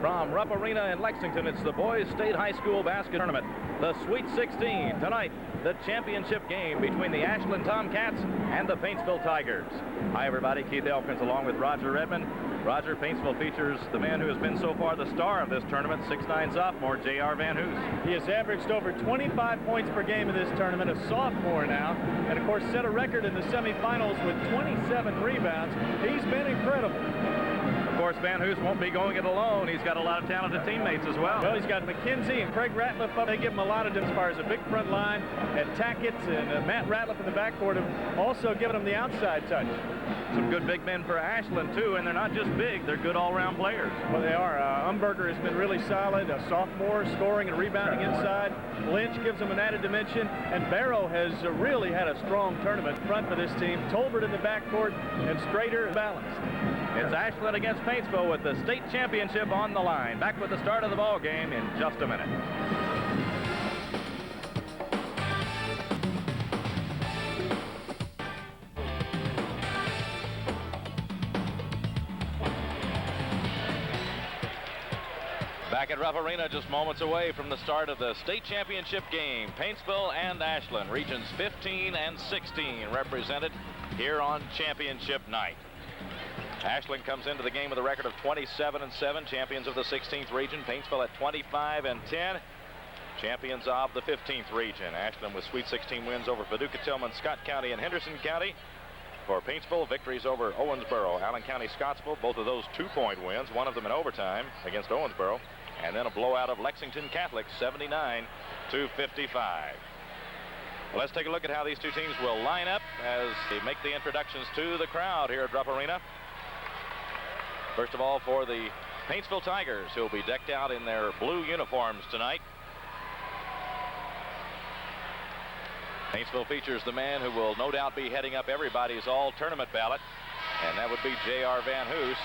From Rupp Arena in Lexington, it's the Boys State High School Basket Tournament, the Sweet 16. Tonight, the championship game between the Ashland Tomcats and the Paintsville Tigers. Hi, everybody. Keith Elkins along with Roger Redmond. Roger, Paintsville features the man who has been so far the star of this tournament, 6'9" sophomore, J.R. Van Hoos. He has averaged over 25 points per game in this tournament, a sophomore now, and of course set a record in the semifinals with 27 rebounds. He's been incredible. Of course, Van Hoos won't be going it alone. He's got a lot of talented teammates as well. Well, he's got McKenzie and Craig Ratliff up. They give him a lot of as far as a big front line. And Tackett and Matt Ratliff in the backcourt have also given him the outside touch. Some good big men for Ashland, too, and they're not just big. They're good all-around players. Well, they are. Umberger has been really solid. A sophomore, scoring and rebounding inside. Lynch gives him an added dimension. And Barrow has really had a strong tournament front for this team. Tolbert in the backcourt and Strader balanced. It's Ashland against Paintsville with the state championship on the line. Back with the start of the ball game in just a minute. Back at Rupp Arena, just moments away from the start of the state championship game. Paintsville and Ashland, regions 15 and 16, represented here on championship night. Ashland comes into the game with a record of 27-7, champions of the 16th region. Paintsville at 25-10, champions of the 15th region. Ashland with Sweet 16 wins over Paducah, Tillman, Scott County, and Henderson County. For Paintsville, victories over Owensboro, Allen County, Scottsville, both of those 2-point wins, one of them in overtime against Owensboro, and then a blowout of Lexington Catholic, 79-55. Well, let's take a look at how these two teams will line up as they make the introductions to the crowd here at Rupp Arena. First of all, for the Paintsville Tigers, who will be decked out in their blue uniforms tonight. Paintsville features the man who will no doubt be heading up everybody's all-tournament ballot, and that would be J.R. Van Hoos.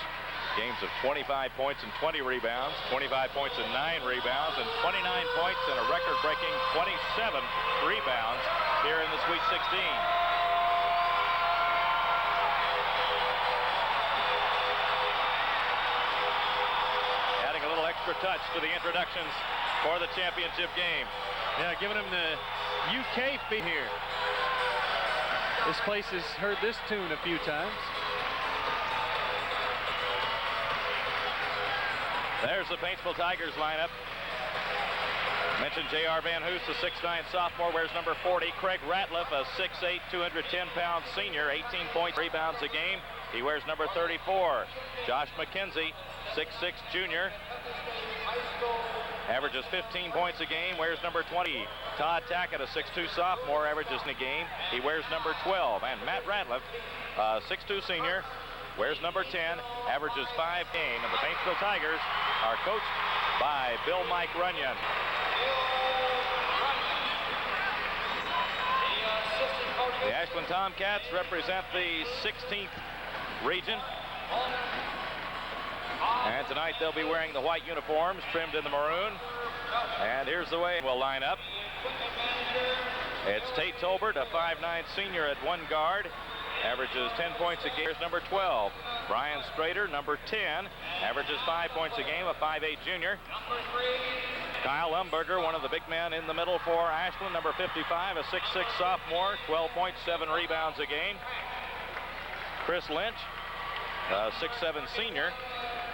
Games of 25 points and 20 rebounds, 25 points and 9 rebounds, and 29 points and a record-breaking 27 rebounds here in the Sweet 16. Adding a little extra touch to the introductions for the championship game. Yeah, giving him the UK fee here. This place has heard this tune a few times. There's the Paintsville Tigers lineup. Mentioned J.R. Van Hoos, the 6'9" sophomore, wears number 40. Craig Ratliff, a 6'8", 210-pound senior, 18 points, rebounds a game. He wears number 34. Josh McKenzie, 6'6" junior, averages 15 points a game, wears number 20. Todd Tackett, a 6'2" sophomore, averages in a game. He wears number 12. And Matt Ratliff, 6'2" senior, wears number 10, averages 5 games. And the Paintsville Tigers are coached by Bill Mike Runyon. The Ashland Tomcats represent the 16th region. And tonight they'll be wearing the white uniforms trimmed in the maroon. And here's the way we'll line up. It's Tate Tolbert, a 5'9" senior at one guard. Averages 10 points a game. Here's number 12. Brian Strader, number 10. Averages 5 points a game, a 5'8" junior. Kyle Umberger, one of the big men in the middle for Ashland, number 55, a 6'6" sophomore, 12 points, 7 rebounds a game. Chris Lynch, a 6'7" senior.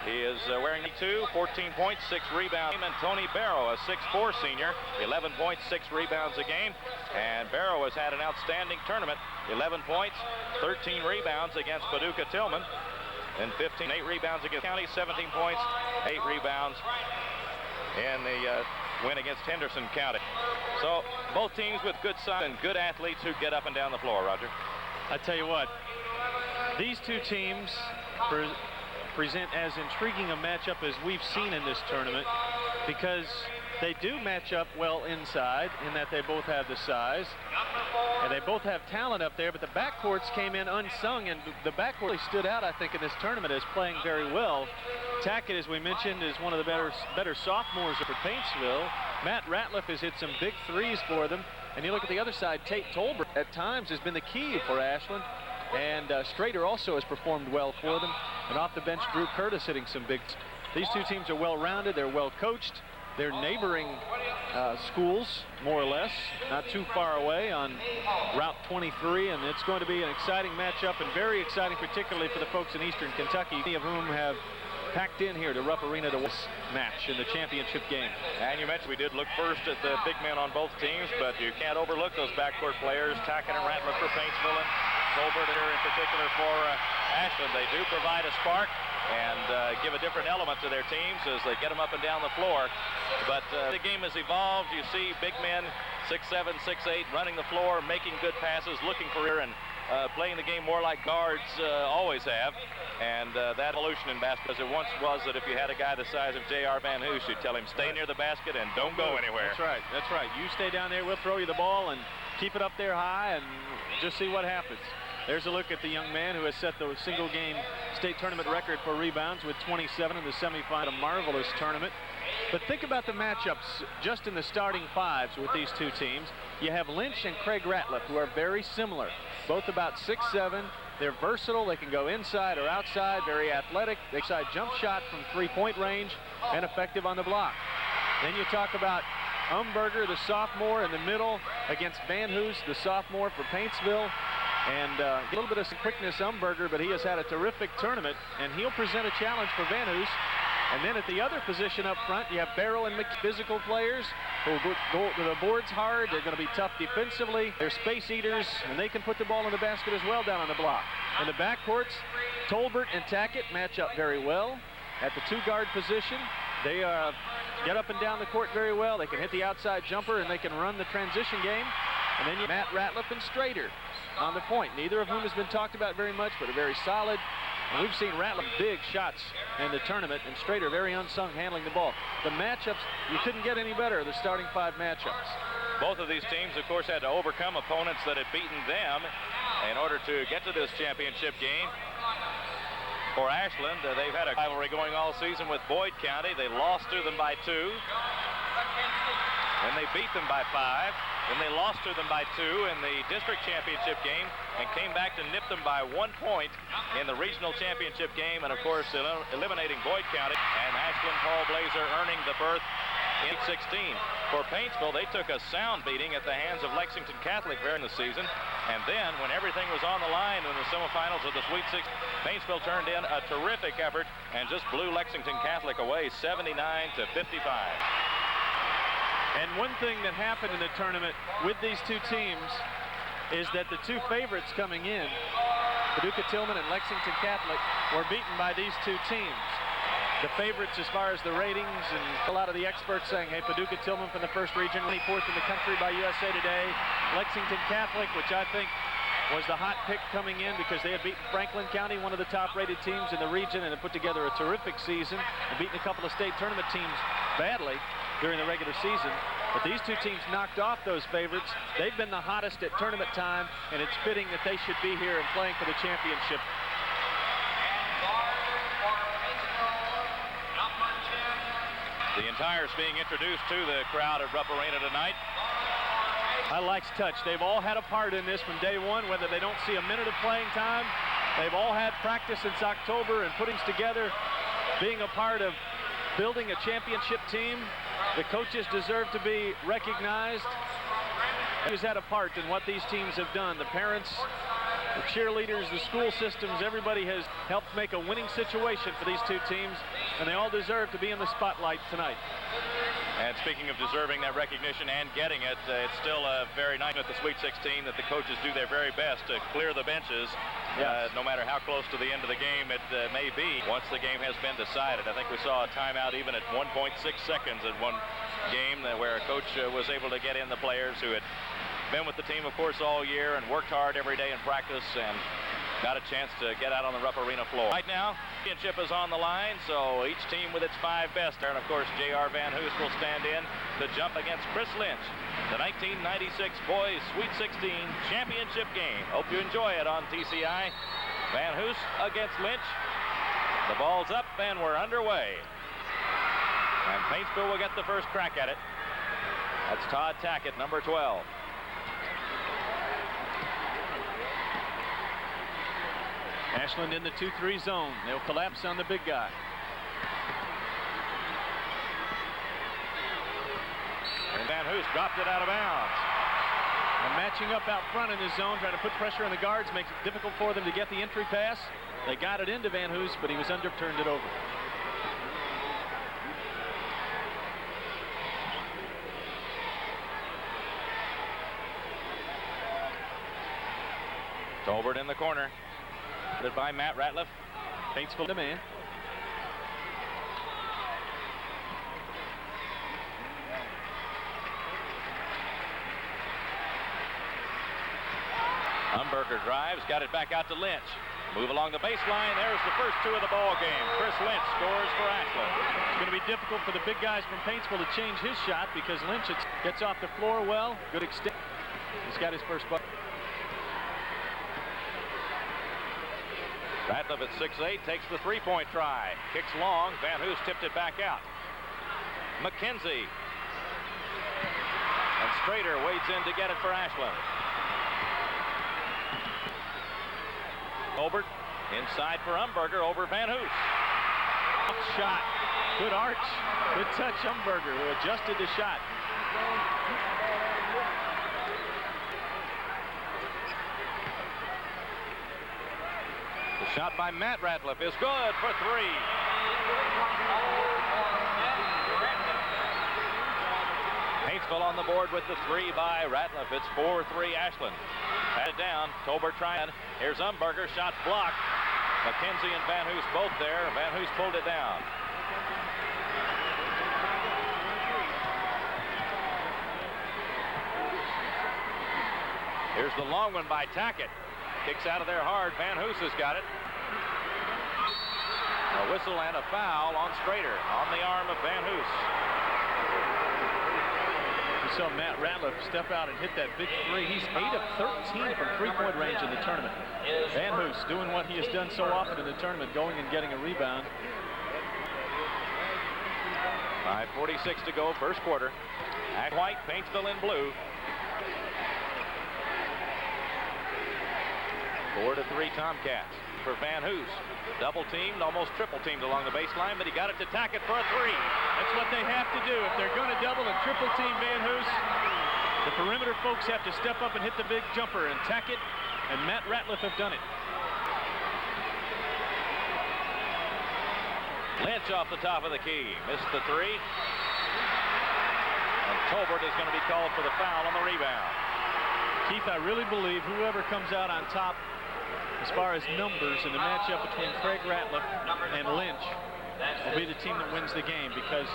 He is wearing 2, 14 points, 6 rebounds. And Tony Barrow, a 6'4" senior, 11 points, 6 rebounds a game. And Barrow has had an outstanding tournament, 11 points, 13 rebounds against Paducah Tillman. And 8 rebounds against County, 17 points, 8 rebounds in the win against Henderson County. So both teams with good size and good athletes who get up and down the floor, Roger. I tell you what, these two teams present as intriguing a matchup as we've seen in this tournament, because they do match up well inside in that they both have the size and they both have talent up there, but the backcourts came in unsung, and the backcourt stood out, I think, in this tournament as playing very well. Tackett, as we mentioned, is one of the better sophomores for Paintsville. Matt Ratliff has hit some big threes for them, and you look at the other side, Tate Tolbert at times has been the key for Ashland. And Strader also has performed well for them. And off the bench, Drew Curtis hitting some big. These two teams are well-rounded. They're well-coached. They're neighboring schools, more or less, not too far away on Route 23, and it's going to be an exciting matchup and very exciting, particularly for the folks in Eastern Kentucky, many of whom have packed in here to Rupp Arena to watch this match in the championship game. And you mentioned we did look first at the big men on both teams, but you can't overlook those backcourt players, Tackett and Ratliff for Paintsville and Colbert here in particular for Ashland. They do provide a spark and give a different element to their teams as they get them up and down the floor. But the game has evolved. You see big men, 6'7", 6'8", running the floor, making good passes, looking for and playing the game more like guards always have. And that evolution in basketball, as it once was that if you had a guy the size of J.R. Van Hoos, you'd tell him stay near the basket and don't go anywhere. That's right. That's right. You stay down there, we'll throw you the ball and keep it up there high and just see what happens. There's a look at the young man who has set the single-game state tournament record for rebounds with 27 in the semifinal. A marvelous tournament. But think about the matchups just in the starting fives with these two teams. You have Lynch and Craig Ratliff, who are very similar, both about 6'7". They're versatile. They can go inside or outside, very athletic. They side jump shot from three-point range and effective on the block. Then you talk about Umberger, the sophomore, in the middle against Van Hoos, the sophomore for Paintsville. And a little bit of quickness, Umberger, but he has had a terrific tournament, and he'll present a challenge for Van Hoos. And then at the other position up front, you have Barrow and McKee, physical players who will go to the boards hard. They're going to be tough defensively. They're space eaters, and they can put the ball in the basket as well down on the block. In the backcourts, Tolbert and Tackett match up very well. At the two-guard position, they get up and down the court very well. They can hit the outside jumper, and they can run the transition game. And then you have Matt Ratliff and Strader on the point, neither of whom has been talked about very much, but are very solid. And we've seen Ratliff big shots in the tournament, and Strader very unsung handling the ball. The matchups, you couldn't get any better, the starting five matchups. Both of these teams, of course, had to overcome opponents that had beaten them in order to get to this championship game. For Ashland, they've had a rivalry going all season with Boyd County. They lost to them by 2. Then they beat them by 5. Then they lost to them by 2 in the district championship game and came back to nip them by 1 point in the regional championship game, and of course eliminating Boyd County, and Ashland Paul Blazer earning the berth in 16. For Paintsville, they took a sound beating at the hands of Lexington Catholic during the season, and then when everything was on the line in the semifinals of the Sweet 16, Paintsville turned in a terrific effort and just blew Lexington Catholic away 79-55. And one thing that happened in the tournament with these two teams is that the two favorites coming in, Paducah Tillman and Lexington Catholic, were beaten by these two teams. The favorites as far as the ratings, and a lot of the experts saying, hey, Paducah Tillman from the first region, 24th in the country by USA Today. Lexington Catholic, which I think was the hot pick coming in because they had beaten Franklin County, one of the top-rated teams in the region, and had put together a terrific season and beaten a couple of state tournament teams badly during the regular season. But these two teams knocked off those favorites. They've been the hottest at tournament time, and it's fitting that they should be here and playing for the championship. The entires being introduced to the crowd at Rupp Arena tonight. Highlights touch. They've all had a part in this from day one, whether they don't see a minute of playing time. They've all had practice since October and putting together, being a part of building a championship team. The coaches deserve to be recognized. Who's had a part in what these teams have done? The parents, the cheerleaders, the school systems, everybody has helped make a winning situation for these two teams, and they all deserve to be in the spotlight tonight. And speaking of deserving that recognition and getting it, it's still very nice at the Sweet 16 that the coaches do their very best to clear the benches, yes. No matter how close to the end of the game it may be once the game has been decided. I think we saw a timeout even at 1.6 seconds at one game where a coach was able to get in the players who had been with the team, of course, all year and worked hard every day in practice and got a chance to get out on the Rupp Arena floor. Right now, championship is on the line, so each team with its 5 best. And of course, J.R. Van Hoos will stand in to jump against Chris Lynch. The 1996 Boys Sweet 16 Championship game. Hope you enjoy it on TCI. Van Hoos against Lynch. The ball's up and we're underway. And Paintsville will get the first crack at it. That's Todd Tackett, number 12. Ashland in the 2-3 zone. They'll collapse on the big guy. Hoos dropped it out of bounds. And matching up out front in his zone, trying to put pressure on the guards, makes it difficult for them to get the entry pass. They got it into Van Hoos, but he was turned it over. Tolbert in the corner. Led by Matt Ratliff. Paintsville man. Umberger drives, got it back out to Lynch. Move along the baseline. There's the first two of the ball game. Chris Lynch scores for Ashland. It's going to be difficult for the big guys from Paintsville to change his shot because Lynch gets off the floor well. Good extent. He's got his first bucket. Ratliff at 6'8", takes the three-point try. Kicks long. Van Hoos tipped it back out. McKenzie. And Strader wades in to get it for Ashland. Tolbert inside for Umberger over Van Hoos. Shot. Good arch. Good touch, Umberger, who adjusted the shot. The shot by Matt Ratliff is good for three. Paintsville on the board with the three by Ratliff. It's 4-3 Ashland. Pat it down. Tolbert trying. Here's Umberger. Shot blocked. McKenzie and Van Hoos both there. Van Hoos pulled it down. Here's the long one by Tackett. Kicks out of there hard. Van Hoos has got it. A whistle and a foul on Strader on the arm of Van Hoos. You saw Matt Ratliff step out and hit that big three. He's 8 of 13 from three-point range in the tournament. Van Hoos doing what he has done so often in the tournament, going and getting a rebound. 5:46 to go, first quarter. White, Paintsville in blue. 4-3 Tomcats for Van Hoos. Double teamed, almost triple teamed along the baseline, but he got it to Tackett for a three. That's what they have to do. If they're going to double and triple team Van Hoos, the perimeter folks have to step up and hit the big jumper, and Tackett and Matt Ratliff have done it. Lynch off the top of the key. Missed the three. And Tolbert is going to be called for the foul on the rebound. Keith, I really believe whoever comes out on top as far as numbers in the matchup between Craig Ratliff and Lynch will be the team that wins the game, because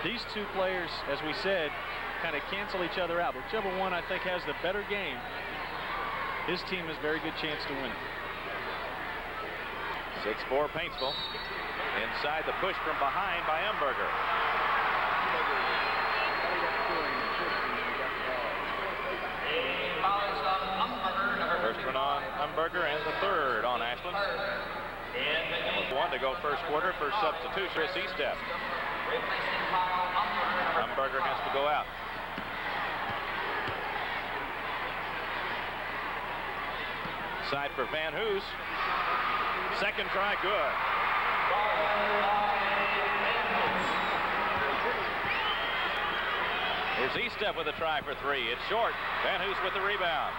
these two players, as we said, kind of cancel each other out. Whichever one I think has the better game, his team has a very good chance to win it. 6-4 Paintsville. Inside the push from behind by Umberger. First one on Umberger and the third on Ashland. And with one to go first quarter for substitution, Chris Estep. Umberger has to go out. Side for Van Hoos. Second try, good. Here's Estep with a try for three. It's short. Van Hoos with the rebound.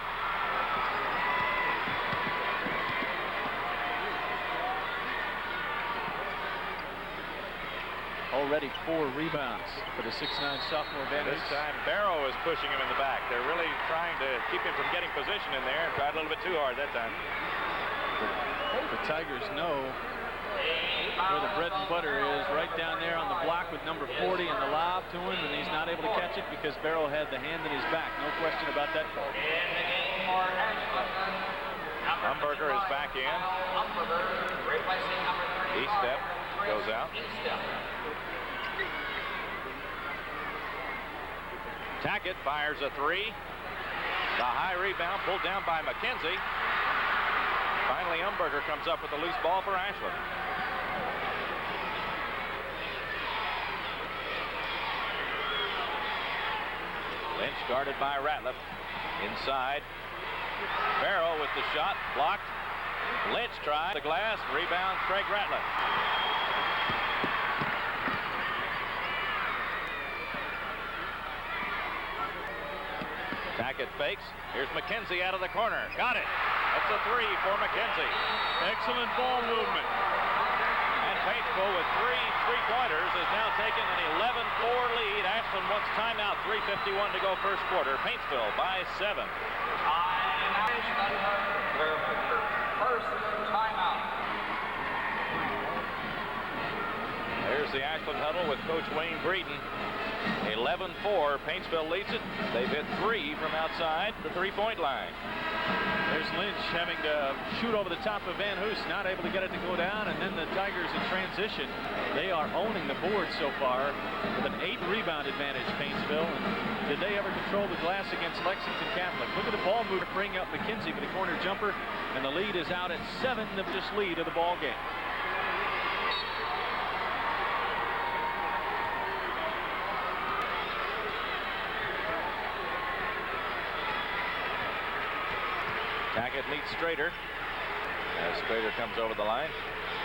Already 4 rebounds for the 6'9" sophomore Van Hoos. This time Barrow is pushing him in the back. They're really trying to keep him from getting position in there. Tried a little bit too hard that time. The Tigers know where the bread and butter is, right down there on the block with number 40 and the lob to him, and he's not able to catch it because Barrow had the hand in his back. No question about that call. Umberger is back in. Estep goes out. Tackett fires a three. The high rebound pulled down by McKenzie. Finally, Umberger comes up with the loose ball for Ashland. Lynch guarded by Ratliff. Inside. Barrow with the shot. Blocked. Lynch tries the glass. Rebound, Craig Ratliff. Tackett fakes. Here's McKenzie out of the corner. Got it. That's a 3 for McKenzie. Excellent ball movement. And Paintsville with 3 3-pointers has now taken an 11-4 lead. Ashland wants timeout. 3:51 to go first quarter. Paintsville by 7. First timeout. There's the Ashland huddle with Coach Wayne Breeden. 11-4. Paintsville leads it. They've hit 3 from outside the 3-point line. There's Lynch having to shoot over the top of Van Hoos, not able to get it to go down, and then the Tigers in transition. They are owning the board so far with an 8-rebound advantage, Paintsville. And did they ever control the glass against Lexington Catholic? Look at the ball move, bring up McKenzie for the corner jumper, and the lead is out at 7, the just lead of the ball game. Tackett meets Strader as Strader comes over the line.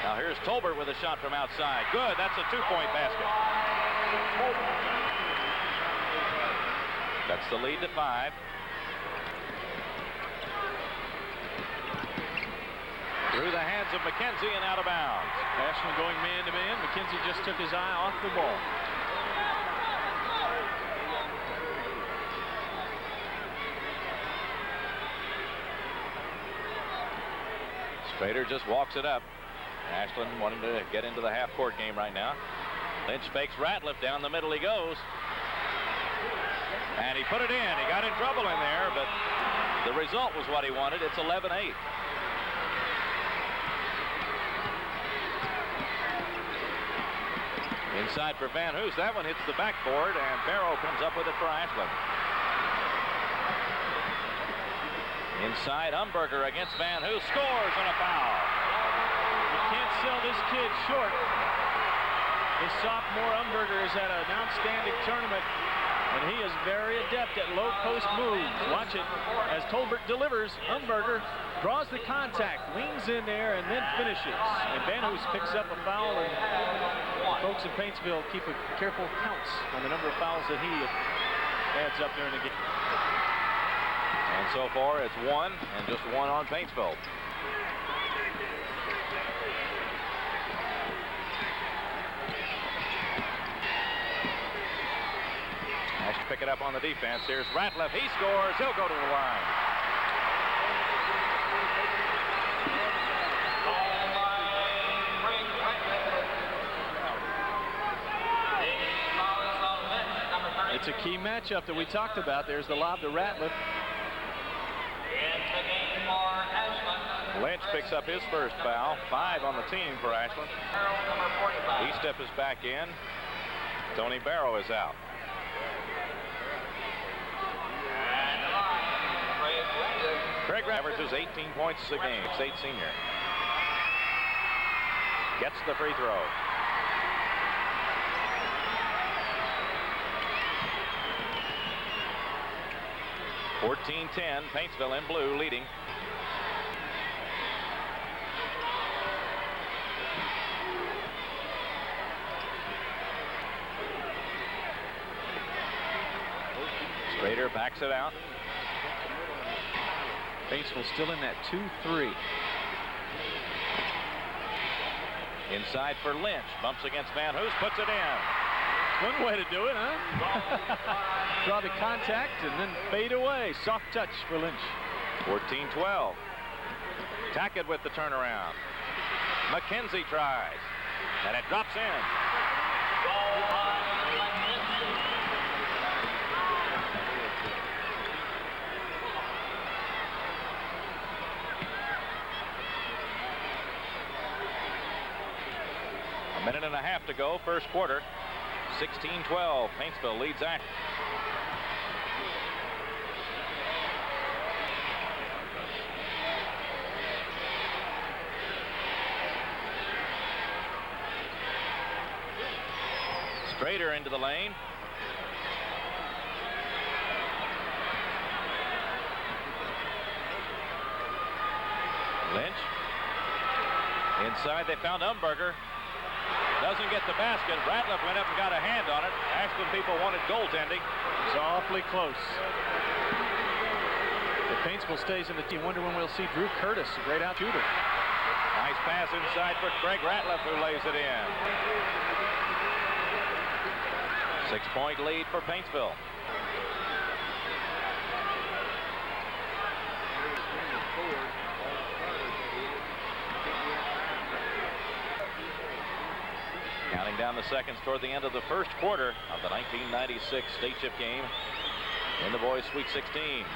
Now here's Tolbert with a shot from outside. Good, that's a 2-point basket. That's the lead to 5. Through the hands of McKenzie and out of bounds. Ashland going man-to-man. McKenzie just took his eye off the ball. Strader just walks it up. Ashland wanting to get into the half-court game right now. Lynch fakes Ratliff. Down the middle he goes. And he put it in. He got in trouble in there, but the result was what he wanted. It's 11-8. Inside for Van Hoos. That one hits the backboard, and Barrow comes up with it for Ashland. Inside, Umberger against Van Hoos, scores on a foul. You can't sell this kid short. His sophomore Umberger has had an outstanding tournament, and he is very adept at low post moves. Watch it as Tolbert delivers. Umberger draws the contact, leans in there, and then finishes. And Van Hoos picks up a foul, and folks in Paintsville keep a careful counts on the number of fouls that he adds up during the game. And so far, it's 1 and just 1 on Paintsville. Nice to pick it up on the defense. Here's Ratliff. He scores. He'll go to the line. It's a key matchup that we talked about. There's the lob to Ratliff. Lynch picks up his first foul. 5 on the team for Ashland. Estep is back in. Tony Barrow is out. Craig averages 18 points a game. 6'8" senior. Gets the free throw. (14-10). Paintsville in blue leading. Strader backs it out. Paintsville still in that 2-3. Inside for Lynch. Bumps against Van Hoos. Puts it in. One way to do it, huh? Draw the contact and then fade away. Soft touch for Lynch. 14-12. Tackett with the turnaround. McKenzie tries. And it drops in. A minute and a half to go, first quarter. 16-12. Paintsville leads Ashland. Strader into the lane. Lynch. Inside, they found Umberger. Doesn't get the basket. Ratliff went up and got a hand on it. Ashland people wanted goaltending. It's awfully close. If Paintsville stays in the team, wonder when we'll see Drew Curtis, a great out shooter. Nice pass inside for Greg Ratliff, who lays it in. 6-point lead for Paintsville. Counting down the seconds toward the end of the first quarter of the 1996 state chip game in the boys' Sweet 16.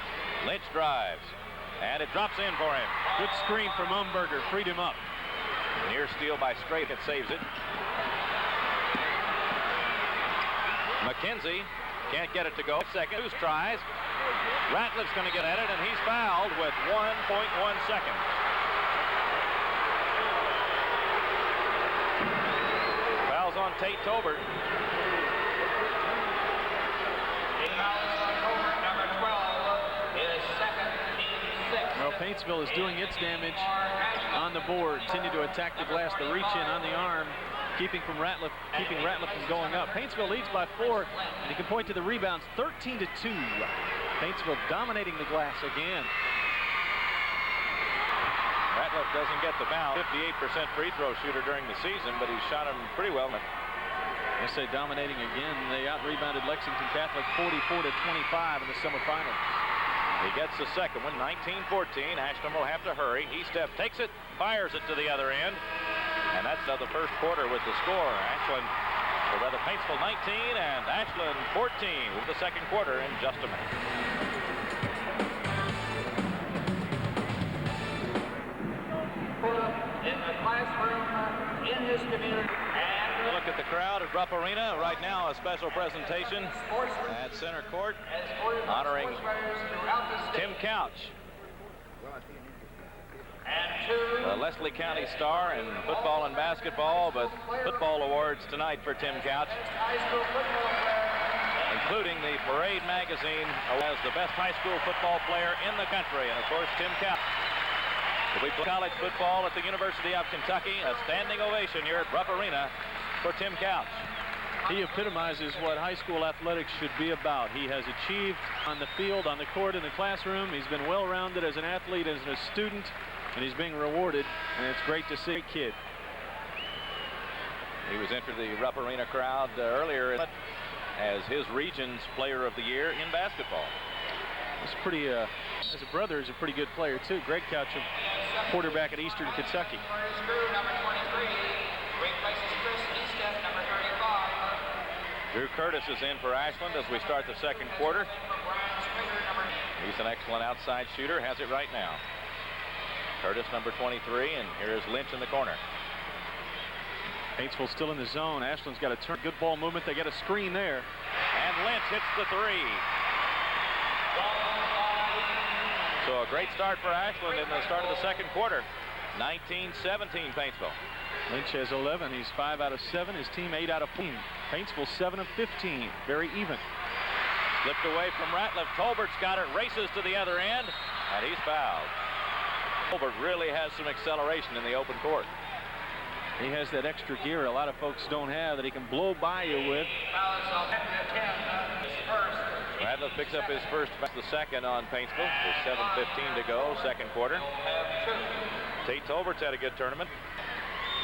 Lynch drives, and it drops in for him. Good screen from Umberger, freed him up. Near steal by Straight, it saves it. McKenzie can't get it to go. Second, Deuce tries. Ratliff's going to get at it, and he's fouled with 1.1 seconds. Fouls on Tate Tolbert. Well, Paintsville is doing its damage on the board. Continue to attack the glass, the reach in on the arm, keeping Ratliff from going up. Paintsville leads by 4, and you can point to the rebounds, 13-2. Paintsville dominating the glass again. Ratliff doesn't get the foul. 58% free throw shooter during the season, but he's shot them pretty well. I say dominating again. They out-rebounded Lexington Catholic 44-25 in the semifinals. He gets the second one, 19-14. Ashland will have to hurry. Estep takes it, fires it to the other end. And that's the first quarter with the score. Ashland, or rather Paintsville 19 and Ashland 14 with the second quarter in just a minute. In the classroom, in his community. Look at the crowd at Rupp Arena. Right now, a special presentation at center court honoring Tim Couch, the Leslie County star in football and basketball, but football awards tonight for Tim Couch, including the Parade magazine as the best high school football player in the country. And of course, Tim Couch will be playing college football at the University of Kentucky. A standing ovation here at Rupp Arena for Tim Couch. He epitomizes what high school athletics should be about. He has achieved on the field, on the court, in the classroom. He's been well-rounded as an athlete, as a student, and he's being rewarded, and it's great to see a kid. He was entered the Rupp Arena crowd earlier as his region's player of the year in basketball. He's pretty, as a brother, he's a pretty good player, too. Greg Couch, a quarterback at Eastern Kentucky. Drew Curtis is in for Ashland as we start the second quarter. He's an excellent outside shooter, has it right now. Curtis, number 23, and here is Lynch in the corner. Paintsville still in the zone. Ashland's got a turn. Good ball movement. They get a screen there. And Lynch hits the three. So a great start for Ashland in the start of the second quarter. 19-17 Paintsville. Lynch has 11. He's 5 out of 7. His team 8 out of 14. Paintsville 7 of 15. Very even. Slipped away from Ratliff. Tolbert's got it. Races to the other end. And he's fouled. Tolbert really has some acceleration in the open court. He has that extra gear a lot of folks don't have that he can blow by you with. Ratliff picks up his first, the second on Paintsville. With 7:15 to go, second quarter. Tate Tolbert's had a good tournament.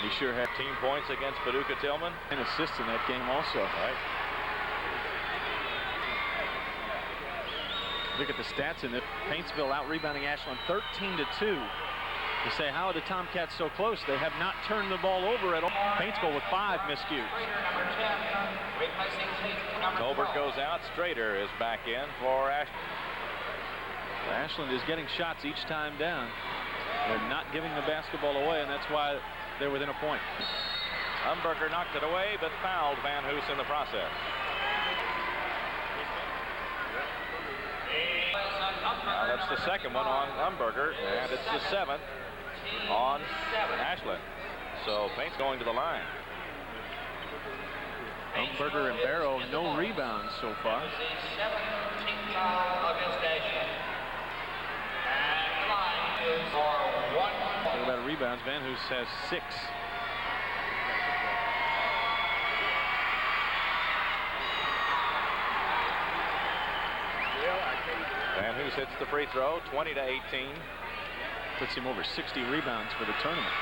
He sure had team points against Paducah Tillman. And assists in that game also. Right. Look at the stats in it. Paintsville out-rebounding Ashland 13-2. You say, how are the Tomcats so close? They have not turned the ball over at all. Paintsville with 5 miscues. Tolbert goes out. Strader is back in for Ashland. Ashland is getting shots each time down. They're not giving the basketball away, and that's why they're within a point. Umberger knocked it away, but fouled Van Hoos in the process. Now that's the second one on Umberger, and it's the 7th on Ashland. So Paint's going to the line. Umberger and Barrow, no rebounds so far. Talking about rebounds, Van Hoos has 6. Van Hoos hits the free throw, 20-18. Puts him over 60 rebounds for the tournament.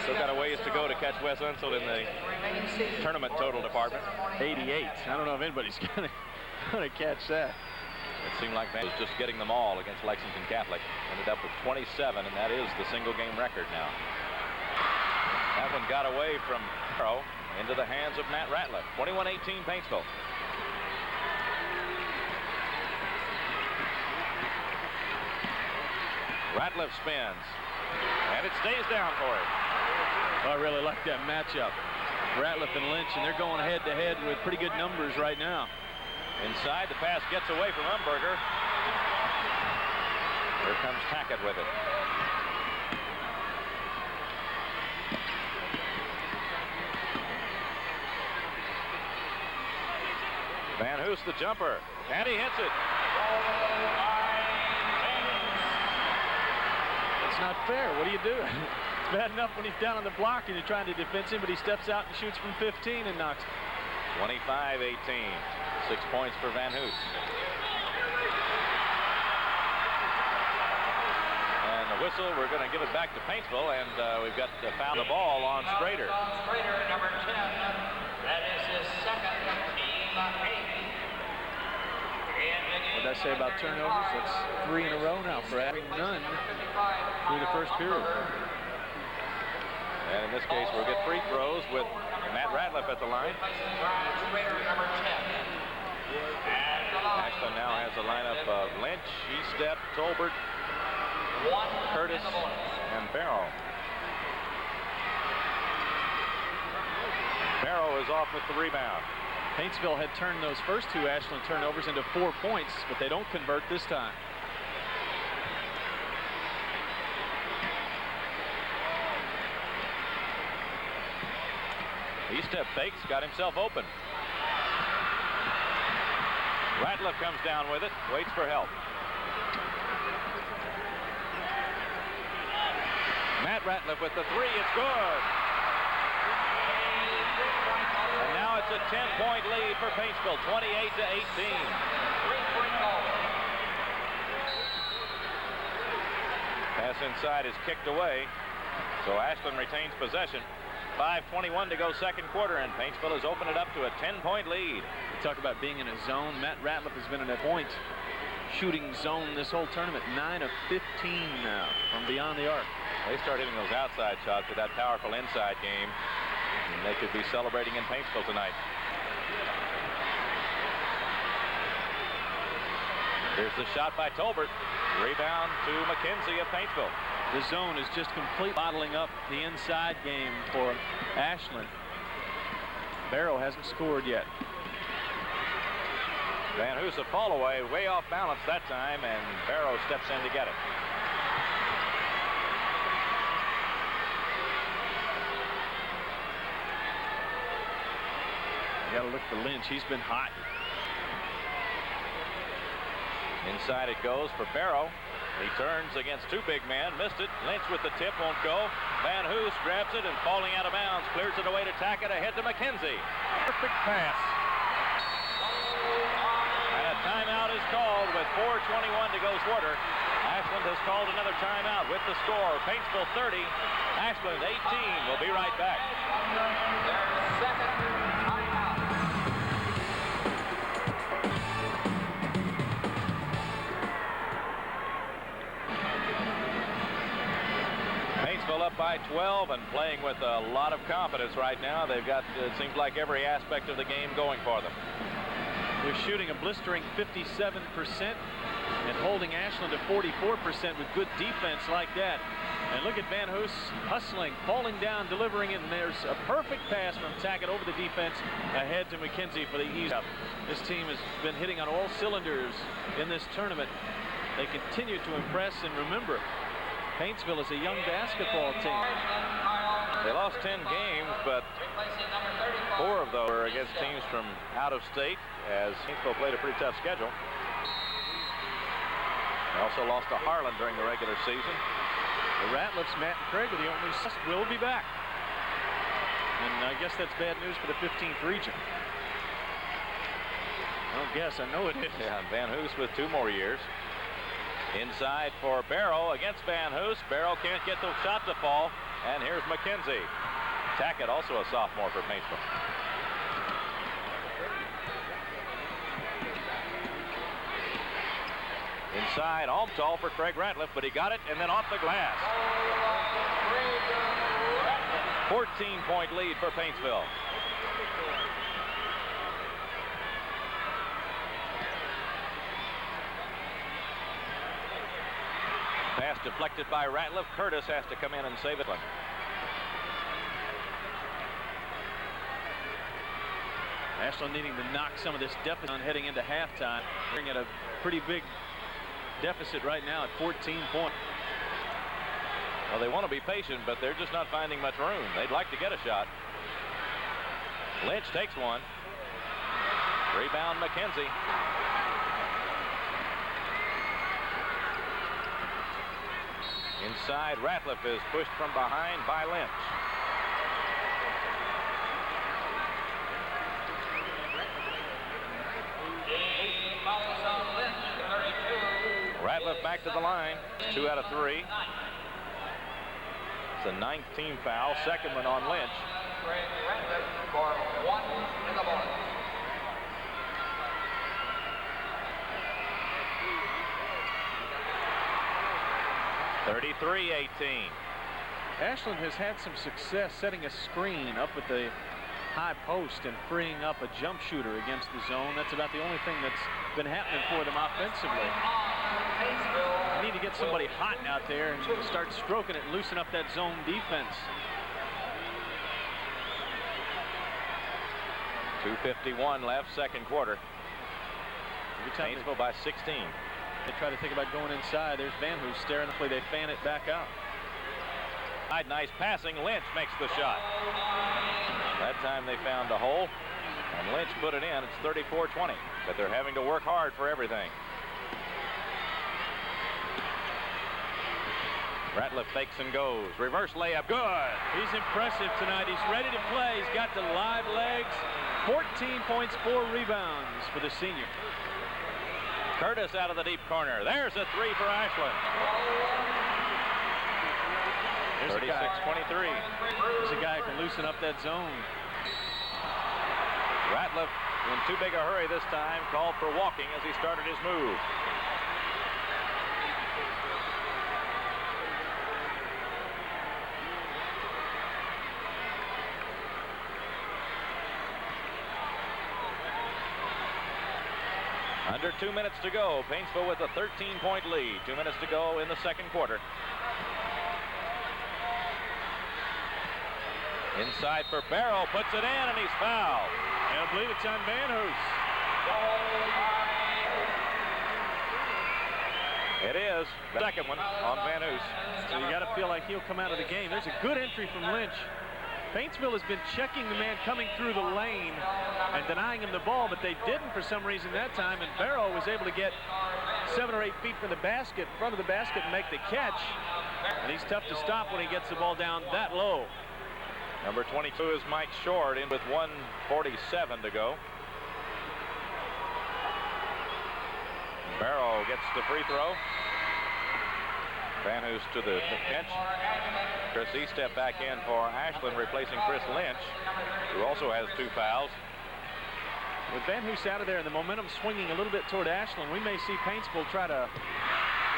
Still got a ways to go to catch Wes Unseld in the tournament total department. 88. I don't know if anybody's gonna catch that. It seemed like Van was just getting them all against Lexington Catholic. Ended up with 27, and that is the single game record now. That one got away from Barrow into the hands of Matt Ratliff. 21-18 Paintsville. Ratliff spins, and it stays down for him. I really like that matchup. Ratliff and Lynch, and they're going head-to-head with pretty good numbers right now. Inside, the pass gets away from Umberger. Here comes Tackett with it. Van Hoos the jumper, and he hits it. It's not fair. What do you do? It's bad enough when he's down on the block and you're trying to defense him, but he steps out and shoots from 15 and knocks. 25-18. 6 points for Van Hoos. And the whistle, we're going to give it back to Paintsville, and we've got to foul the ball on Strader. Strader, number 10. That is his second team 8. What did I say about turnovers? That's 3 in a row now for having none through the first period. And in this case, we'll get free throws with Matt Ratliff at the line. Ashland now has a lineup of Lynch, Estep, Tolbert, Curtis, and Barrow. Barrow is off with the rebound. Paintsville had turned those first 2 Ashland turnovers into 4 points, but they don't convert this time. Estep fakes, got himself open. Ratliff comes down with it, waits for help. Matt Ratliff with the 3, it's good. And now it's a 10-point lead for Paintsville, 28-18. Pass inside is kicked away, so Ashland retains possession. 5:21 to go second quarter, and Paintsville has opened it up to a 10-point lead. We talk about being in a zone. Matt Ratliff has been in a point shooting zone this whole tournament. 9 of 15 now from beyond the arc. They start hitting those outside shots with that powerful inside game, and they could be celebrating in Paintsville tonight. Here's the shot by Tolbert. Rebound to McKenzie of Paintsville. The zone is just complete bottling up the inside game for Ashland. Barrow hasn't scored yet. Van Hoos a fall away, way off balance that time, and Barrow steps in to get it. You gotta look for Lynch. He's been hot. Inside it goes for Barrow. He turns against 2 big men, missed it. Lynch with the tip, won't go. Van Hoos grabs it and falling out of bounds, clears it away to Tackett, ahead to McKenzie. Perfect pass. And a timeout is called with 4:21 to go quarter. Ashland has called another timeout with the score. Paintsville 30, Ashland 18. We'll be right back. Their second timeout. Paintsville up by 12 and playing with a lot of confidence right now. They've got, it seems like, every aspect of the game going for them. They're shooting a blistering 57% and holding Ashland to 44% with good defense like that. And look at Van Hoos hustling, falling down, delivering it, and there's a perfect pass from Tackett over the defense ahead to McKenzie for the ease up. This team has been hitting on all cylinders in this tournament. They continue to impress, and remember, Paintsville is a young basketball team. They lost 10 games, but 4 of those were against teams from out of state, as Paintsville played a pretty tough schedule. They also lost to Harlan during the regular season. The Ratliffs, Matt and Craig, are the only will be back. And I guess that's bad news for the 15th region. don't guess. I know it is. Yeah, Van Hoos with 2 more years. Inside for Barrow against Van Hoos. Barrow can't get the shot to fall. And here's McKenzie. Tackett, also a sophomore for Paintsville. Inside, Almtall for Craig Ratliff, but he got it and then off the glass. 14-point lead for Paintsville. Pass deflected by Ratliff. Curtis has to come in and save it. Ashland needing to knock some of this deficit on heading into halftime. Bring at a pretty big deficit right now at 14 points. Well, they want to be patient, but they're just not finding much room. They'd like to get a shot. Lynch takes one. Rebound McKenzie. Inside, Ratliff is pushed from behind by Lynch. Ratliff back to the line. 2 out of 3. It's a 19 foul. Second one on Lynch. For 1 in the ball. 33-18. Ashland has had some success setting a screen up at the high post and freeing up a jump shooter against the zone. That's about the only thing that's been happening for them offensively. They need to get somebody hot out there and start stroking it and loosen up that zone defense. 2:51 left, second quarter. Paintsville by 16. They try to think about going inside. There's Van Hoos staring the play. They fan it back out. Nice passing. Lynch makes the shot. That time they found a hole, and Lynch put it in. It's 34-20, but they're having to work hard for everything. Ratliff fakes and goes. Reverse layup. Good. He's impressive tonight. He's ready to play. He's got the live legs. 14 points, 4 rebounds for the senior. Curtis out of the deep corner. There's a 3 for Ashland. 36-23. There's a guy who can loosen up that zone. Ratliff in too big a hurry this time. Called for walking as he started his move. Under 2 minutes to go. Paintsville with a 13-point lead. 2 minutes to go in the second quarter. Inside for Barrow. Puts it in, and he's fouled. And I believe it's on Van Hoos. It is. The second one on Van Hoos. So you got to feel like he'll come out of the game. There's a good entry from Lynch. Paintsville has been checking the man coming through the lane and denying him the ball, but they didn't for some reason that time, and Barrow was able to get 7 or 8 feet from the basket, in front of the basket, and make the catch. And he's tough to stop when he gets the ball down that low. Number 22 is Mike Short in with 1:47 to go. Barrow gets the free throw. Van Hoos to the bench. Chris Estep back in for Ashland, replacing Chris Lynch, who also has 2 fouls. With Van Hoos out of there and the momentum swinging a little bit toward Ashland, we may see Paintsville try to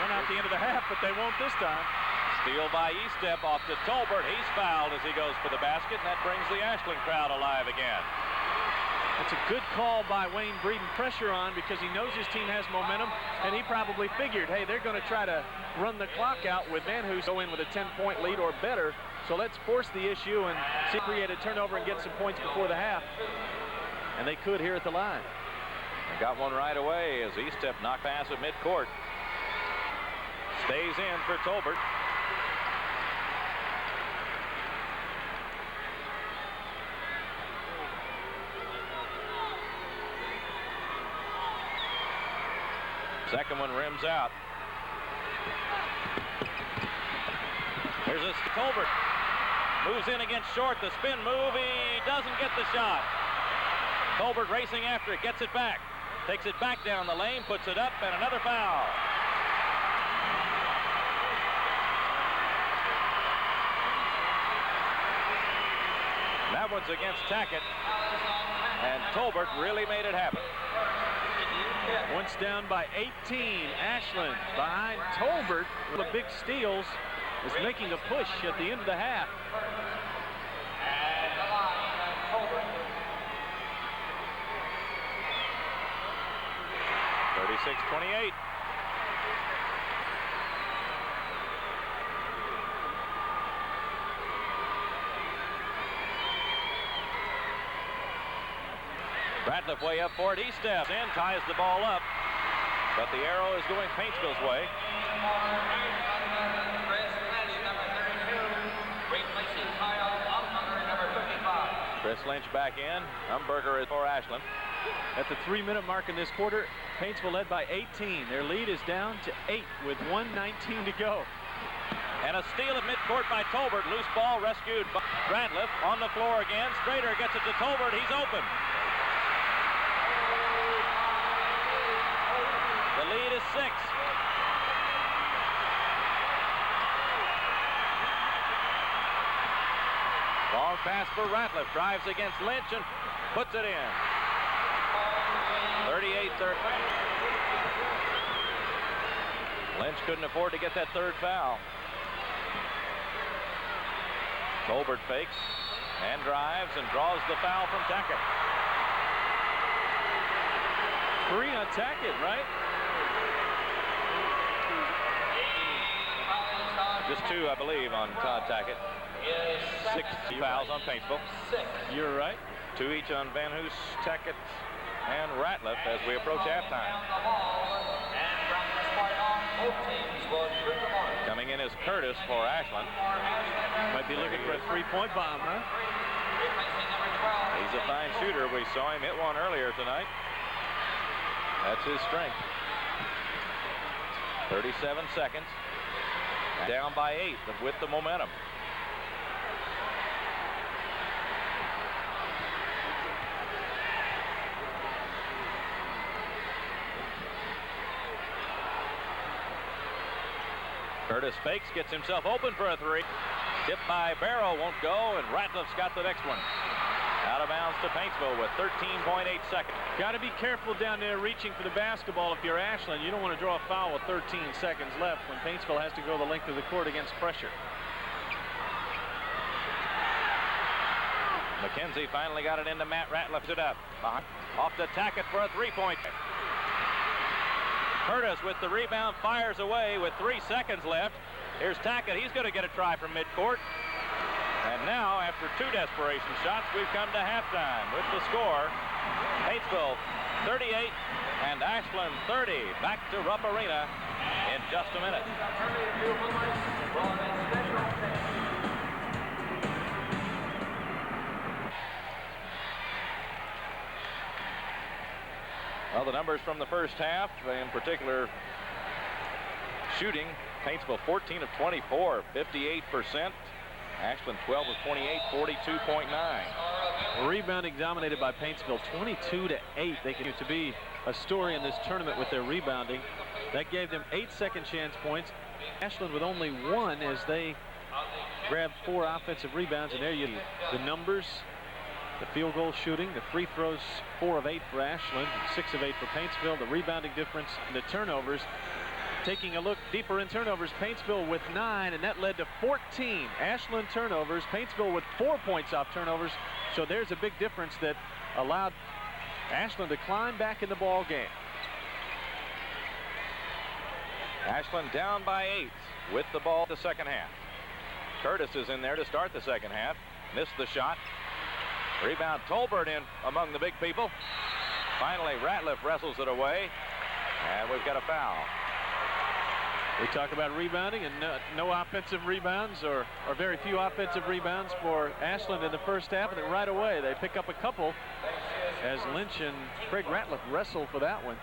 run out the end of the half, but they won't this time. Steal by Estep off to Tolbert. He's fouled as he goes for the basket, and that brings the Ashland crowd alive again. It's a good call by Wayne Breeden. Pressure on because he knows his team has momentum, and he probably figured, hey, they're going to try to run the clock out with Van Hoos go in with a 10-point lead or better. So let's force the issue and see create a turnover and get some points before the half. And they could here at the line. They got one right away as Estep knocked pass at midcourt. Stays in for Tolbert. Second one rims out. Here's this Tolbert. Moves in against Short. The spin move. He doesn't get the shot. Tolbert racing after it. Gets it back. takes it back down the lane, puts it up, and another foul. That one's against Tackett, and Tolbert really made it happen. Once down by 18, Ashland behind Tolbert. The big steals is making a push at the end of the half. 36-28. Ratliff way up for it. He steps in, ties the ball up, but the arrow is going Paintsville's way. Chris Lynch back in. Umberger is for Ashland. At the 3-minute mark in this quarter, Paintsville led by 18. Their lead is down to 8 with 1:19 to go. And a steal at midcourt by Tolbert. Loose ball rescued by Ratliff. On the floor again. Strader gets it to Tolbert. He's open. The lead is 6. Long pass for Ratliff. Drives against Lynch and puts it in. 38-30. Lynch couldn't afford to get that third foul. Tolbert fakes and drives and draws the foul from Tackett. 3 on Tackett, right? Just 2, I believe, on Todd Tackett. 6 fouls on Paintsville. You're right. 2 each on Van Hoos, Tackett, and Ratliff as we approach halftime. Coming in is Curtis for Ashland. Might be looking for a 3-point bomb, huh? He's a fine shooter. We saw him hit one earlier tonight. That's his strength. 37 seconds. Down by 8, but with the momentum. Curtis fakes, gets himself open for a 3. Tipped by Barrow, won't go, and Ratliff's got the next one. Out of bounds to Paintsville with 13.8 seconds. Got to be careful down there reaching for the basketball if you're Ashland. You don't want to draw a foul with 13 seconds left when Paintsville has to go the length of the court against pressure. McKenzie finally got it into Matt Ratliff. It up. Off to Tackett for a 3-point. Curtis with the rebound fires away with 3 seconds left. Here's Tackett. He's going to get a try from midcourt. And now, after 2 desperation shots, we've come to halftime with the score. Paintsville 38 and Ashland 30. Back to Rupp Arena in just a minute. Well, the numbers from the first half, in particular, shooting. Paintsville 14 of 24, 58%. Ashland 12 of 28, 42.9. Rebounding dominated by Paintsville, 22-8. They continue to be a story in this tournament with their rebounding. That gave them 8 second chance points. Ashland with only 1 as they grabbed 4 offensive rebounds. And there you the numbers. The field goal shooting, the free throws, 4 of 8 for Ashland, 6 of 8 for Paintsville. The rebounding difference, and the turnovers. Taking a look deeper in turnovers, Paintsville with 9, and that led to 14 Ashland turnovers. Paintsville with 4 points off turnovers. So there's a big difference that allowed Ashland to climb back in the ball game. Ashland down by 8 with the ball the second half. Curtis is in there to start the second half. Missed the shot. Rebound Tolbert in among the big people. Finally, Ratliff wrestles it away, and we've got a foul. We talk about rebounding and no offensive rebounds or very few offensive rebounds for Ashland in the first half, and then right away they pick up a couple as Lynch and Craig Ratliff wrestle for that one.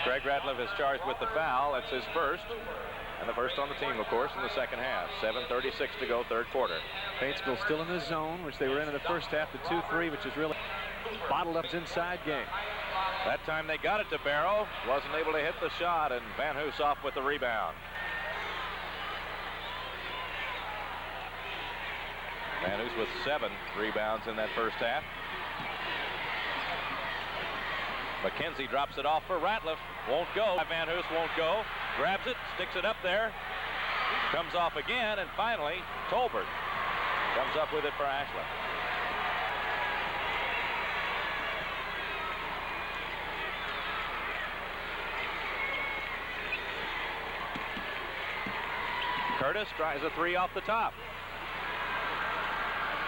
Craig Ratliff is charged with the foul. That's his first, and the first on the team, of course, in the second half. 7:36 to go, third quarter. Paintsville still in the zone, which they were in the first half, the 2-3, which is really bottled up inside game. That time they got it to Barrow. Wasn't able to hit the shot, and Van Hoos off with the rebound. Van Hoos with 7 rebounds in that first half. McKenzie drops it off for Ratliff. Won't go. Van Hoos won't go. Grabs it, sticks it up there. Comes off again, and finally, Tolbert comes up with it for Ashland. Curtis tries a 3 off the top.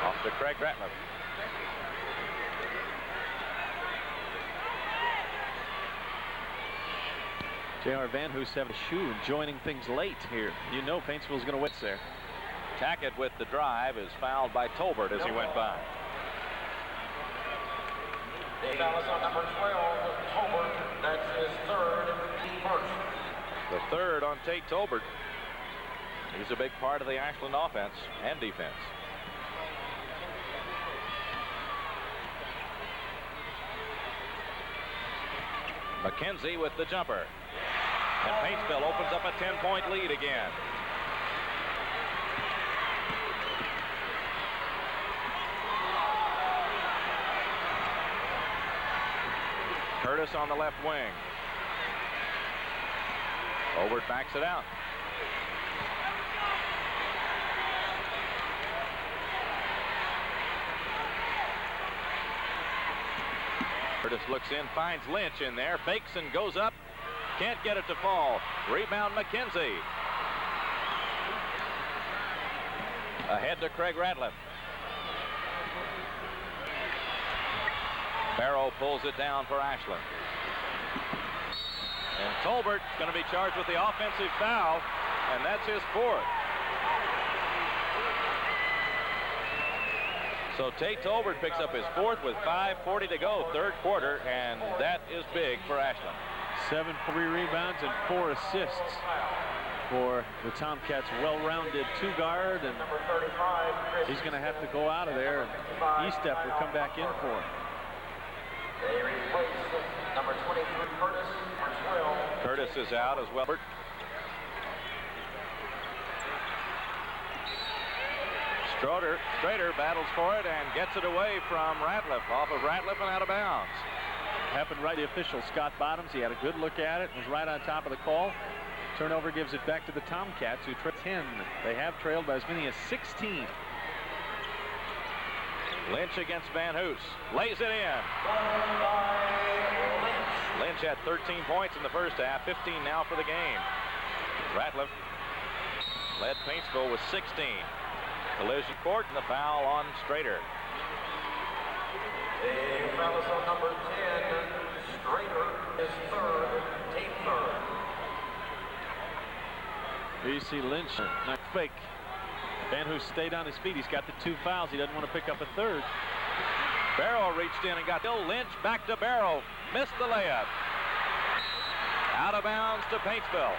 Off to Craig Ratliff. J.R. Van Hoos having a shoe and joining things late here. You know Paintsville's going to win there. Tackett with the drive is fouled by Tolbert as he went by. The foul is on number 12, Tolbert. That's his third, first. The third on Tate Tolbert. He's a big part of the Ashland offense and defense. McKenzie with the jumper. And Paintsville opens up a 10-point lead again. Curtis on the left wing. Tolbert backs it out. Curtis looks in, finds Lynch in there, fakes and goes up. Can't get it to fall. Rebound McKenzie. Ahead to Craig Ratliff. Barrow pulls it down for Ashland. And Tolbert's going to be charged with the offensive foul, and that's his 4th. So Tate Tolbert picks up his 4th with 5:40 to go, third quarter, and that is big for Ashland. 7 free rebounds and 4 assists for the Tomcats. Well-rounded 2-guard, and he's going to have to go out of there, and Estep will come back in for him. They replace number 23, Curtis, for 12. Curtis is out as well. Strader battles for it and gets it away from Ratliff, off of Ratliff and out of bounds. Happened right to the official, Scott Bottoms. He had a good look at it, was right on top of the call. Turnover gives it back to the Tomcats, who trail 10. They have trailed by as many as 16. Lynch against Van Hoos. Lays it in. Lynch had 13 points in the first half, 15 now for the game. Ratliff led Paintsville with 16. Collision court and the foul on Strader. The foul is on number 10, Strader, his 3rd, Tate 3rd. Here you see Lynch, not fake. Van Hoos stayed on his feet. He's got the 2 fouls. He doesn't want to pick up a 3rd. Barrow reached in and got Bill Lynch. Back to Barrow. Missed the layup. Out of bounds to Paintsville.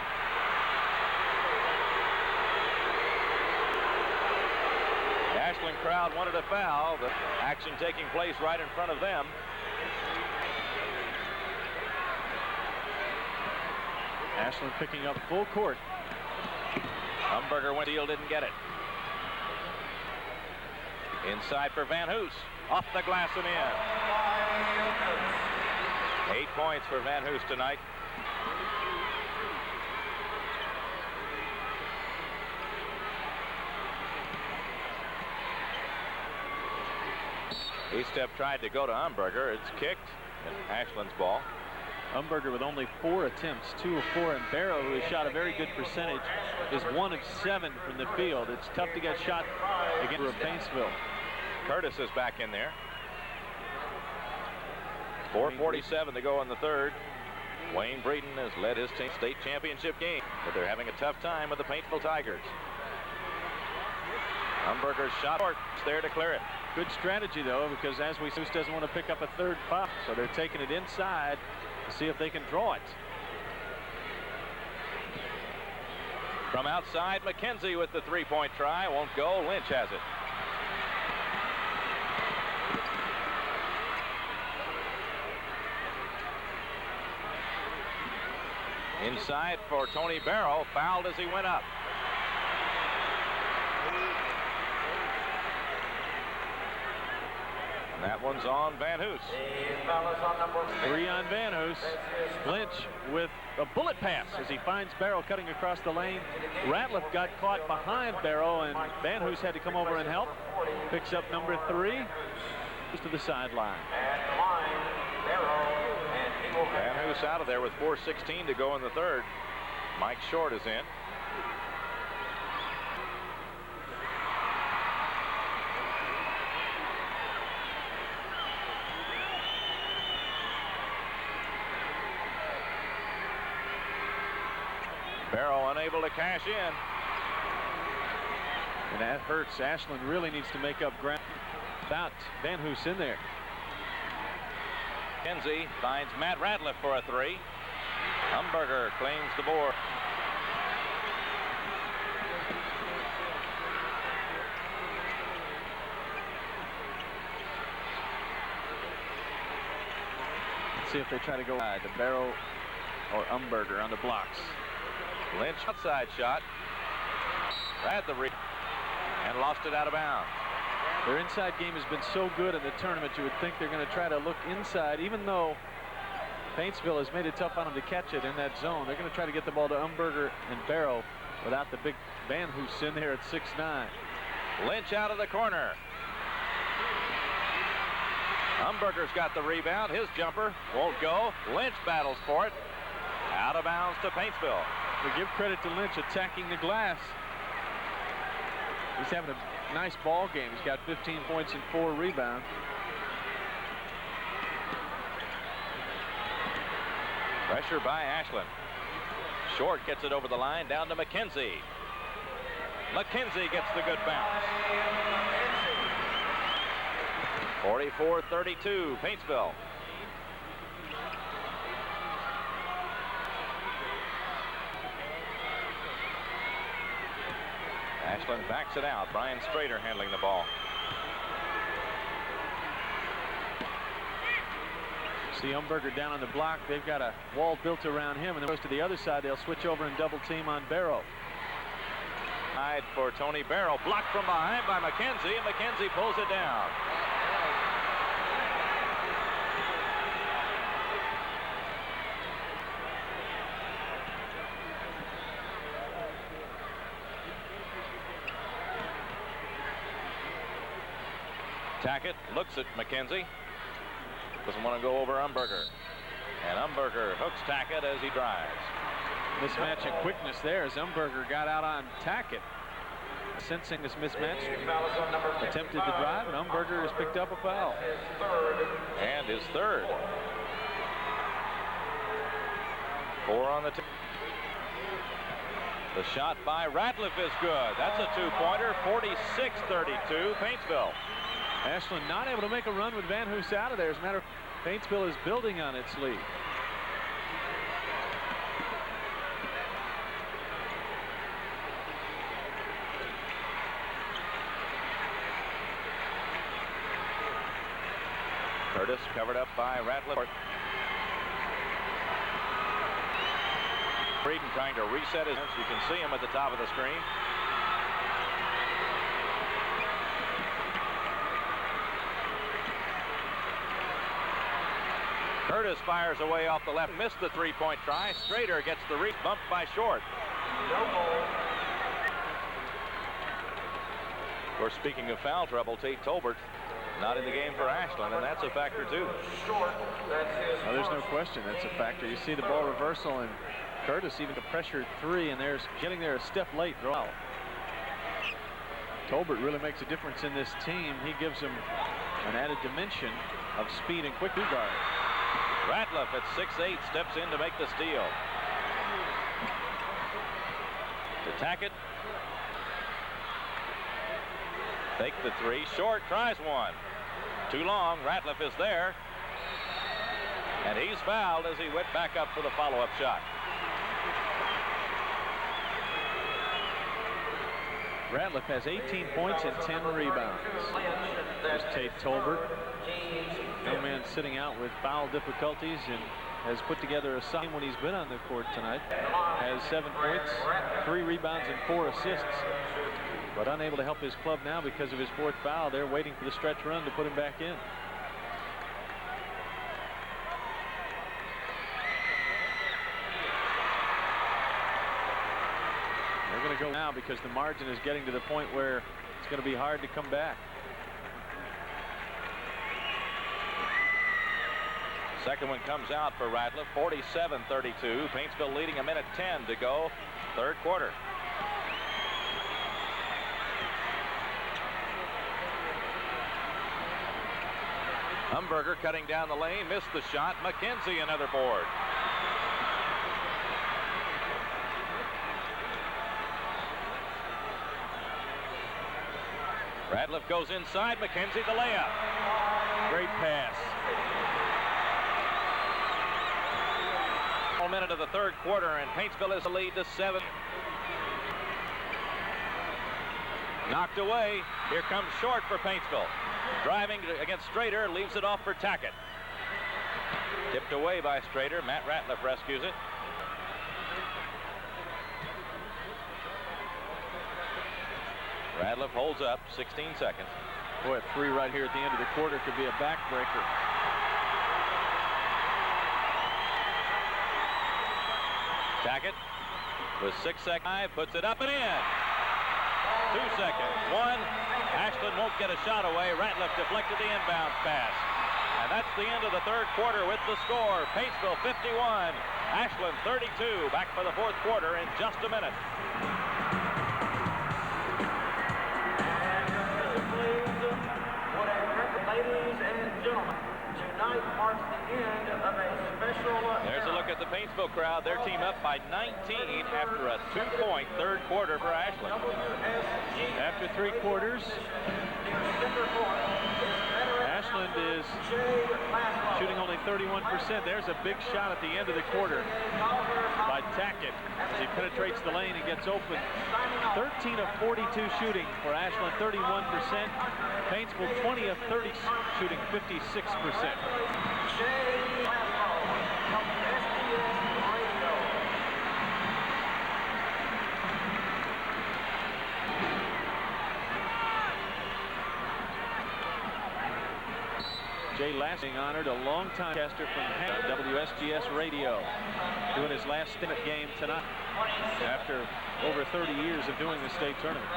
The Ashland crowd wanted a foul. The action taking place right in front of them. Ashland picking up full court. Umberger went deal, didn't get it. Inside for Van Hoos. Off the glass and in. 8 points for Van Hoos tonight. Estep tried to go to Umberger. It's kicked. And Ashland's ball. Umberger with only 4 attempts, 2 of 4, and Barrow, who has shot a very good percentage, is 1 of 7 from the field. It's tough to get shot against Paintsville. Curtis is back in there. 4:47 to go in the third. Wayne Breeden has led his team state championship game, but they're having a tough time with the Paintsville Tigers. Umberger's shot short. It's there to clear it. Good strategy, though, because as we see, doesn't want to pick up a 3rd foul, so they're taking it inside to see if they can draw it. From outside, McKenzie with the 3-point try. Won't go. Lynch has it. Inside for Tony Barrow, fouled as he went up. And that one's on Van Hoos. 3 on Van Hoos. Lynch with a bullet pass as he finds Barrow cutting across the lane. Ratliff got caught behind Barrow, and Van Hoos had to come over and help. Picks up number 3. Goes to the sideline. Van Hoos out of there with 4:16 to go in the third. Mike Short is in. Barrow unable to cash in. And that hurts. Ashland really needs to make up ground without Van Hoos in there. Kenzie finds Matt Ratliff for a 3. Umberger claims the board. Let's see if they try to go to Barrow or Umberger on the blocks. Lynch outside shot. Had the and lost it out of bounds. Their inside game has been so good in the tournament, you would think they're going to try to look inside, even though Paintsville has made it tough on them to catch it in that zone. They're going to try to get the ball to Umberger and Barrow without the big Van Hoos in there at 6'9". Lynch out of the corner. Umberger's got the rebound. His jumper won't go. Lynch battles for it. Out of bounds to Paintsville. We give credit to Lynch attacking the glass. He's having a nice ball game. He's got 15 points and 4 rebounds. Pressure by Ashland. Short gets it over the line down to McKenzie. McKenzie gets the good bounce. 44-32, Paintsville. Ashland backs it out. Brian Strader handling the ball. See Umberger down on the block. They've got a wall built around him, and then goes to the other side. They'll switch over and double team on Barrow. Side for Tony Barrow. Blocked from behind by McKenzie, and McKenzie pulls it down. Tackett looks at McKenzie. Doesn't want to go over Umberger. And Umberger hooks Tackett as he drives. Mismatch and quickness there as Umberger got out on Tackett. Sensing this mismatch, attempted to drive, and Umberger has picked up a foul. And his third. 4 on the team. The shot by Ratliff is good. That's a 2-pointer. 46-32, Paintsville. Ashland not able to make a run with Van Hoos out of there. As a matter of fact, Paintsville is building on its lead. Curtis covered up by Ratliff. Frieden trying to reset his. You can see him at the top of the screen. Curtis fires away off the left, missed the 3-point try. Strader gets the bumped by Short. Of course, speaking of foul trouble, Tate Tolbert not in the game for Ashland, and that's a factor too. No, there's no question that's a factor. You see the ball reversal, and Curtis even a pressured 3, and there's getting there a step late. Wow. Tolbert really makes a difference in this team. He gives them an added dimension of speed and quick guard. Ratliff at 6'8" steps in to make the steal. To Tackett. Take the 3. Short tries one. Too long. Ratliff is there. And he's fouled as he went back up for the follow-up shot. Ratliff has 18 points and 10 rebounds. There's Tate Tolbert. Young man sitting out with foul difficulties, and has put together a sign when he's been on the court tonight. Has 7 points, 3 rebounds, and 4 assists. But unable to help his club now because of his 4th foul. They're waiting for the stretch run to put him back in. They're going to go now because the margin is getting to the point where it's going to be hard to come back. Second one comes out for Ratliff, 47-32. Paintsville leading a minute 10 to go, 3rd quarter. Humberger cutting down the lane, missed the shot. McKenzie another board. Ratliff goes inside, McKenzie the layup. Great pass. Minute of the 3rd quarter, and Paintsville is the lead to 7. Knocked away. Here comes Short for Paintsville. Driving against Strader, leaves it off for Tackett. Tipped away by Strader. Matt Ratliff rescues it. Ratliff holds up, 16 seconds. Boy, a 3 right here at the end of the quarter could be a backbreaker. Tackett with 6 seconds, puts it up and in. 2 seconds, 1. Ashland won't get a shot away. Ratliff deflected the inbound pass. And that's the end of the 3rd quarter with the score. Paintsville 51, Ashland 32. Back for the 4th quarter in just a minute. Ladies and gentlemen, tonight marks the end of a special. There's a look at the Paintsville crowd. Their team up by 19 after a 2-point 3rd quarter for Ashland. After 3 quarters, Ashland is shooting only 31%. There's a big shot at the end of the quarter by Tackett as he penetrates the lane and gets open. 13 of 42 shooting for Ashland, 31%. Paintsville 20 of 30 shooting, 56%. Jay Lassing honored, a longtime caster from WSGS Radio, doing his last stint at game tonight after over 30 years of doing the state tournament.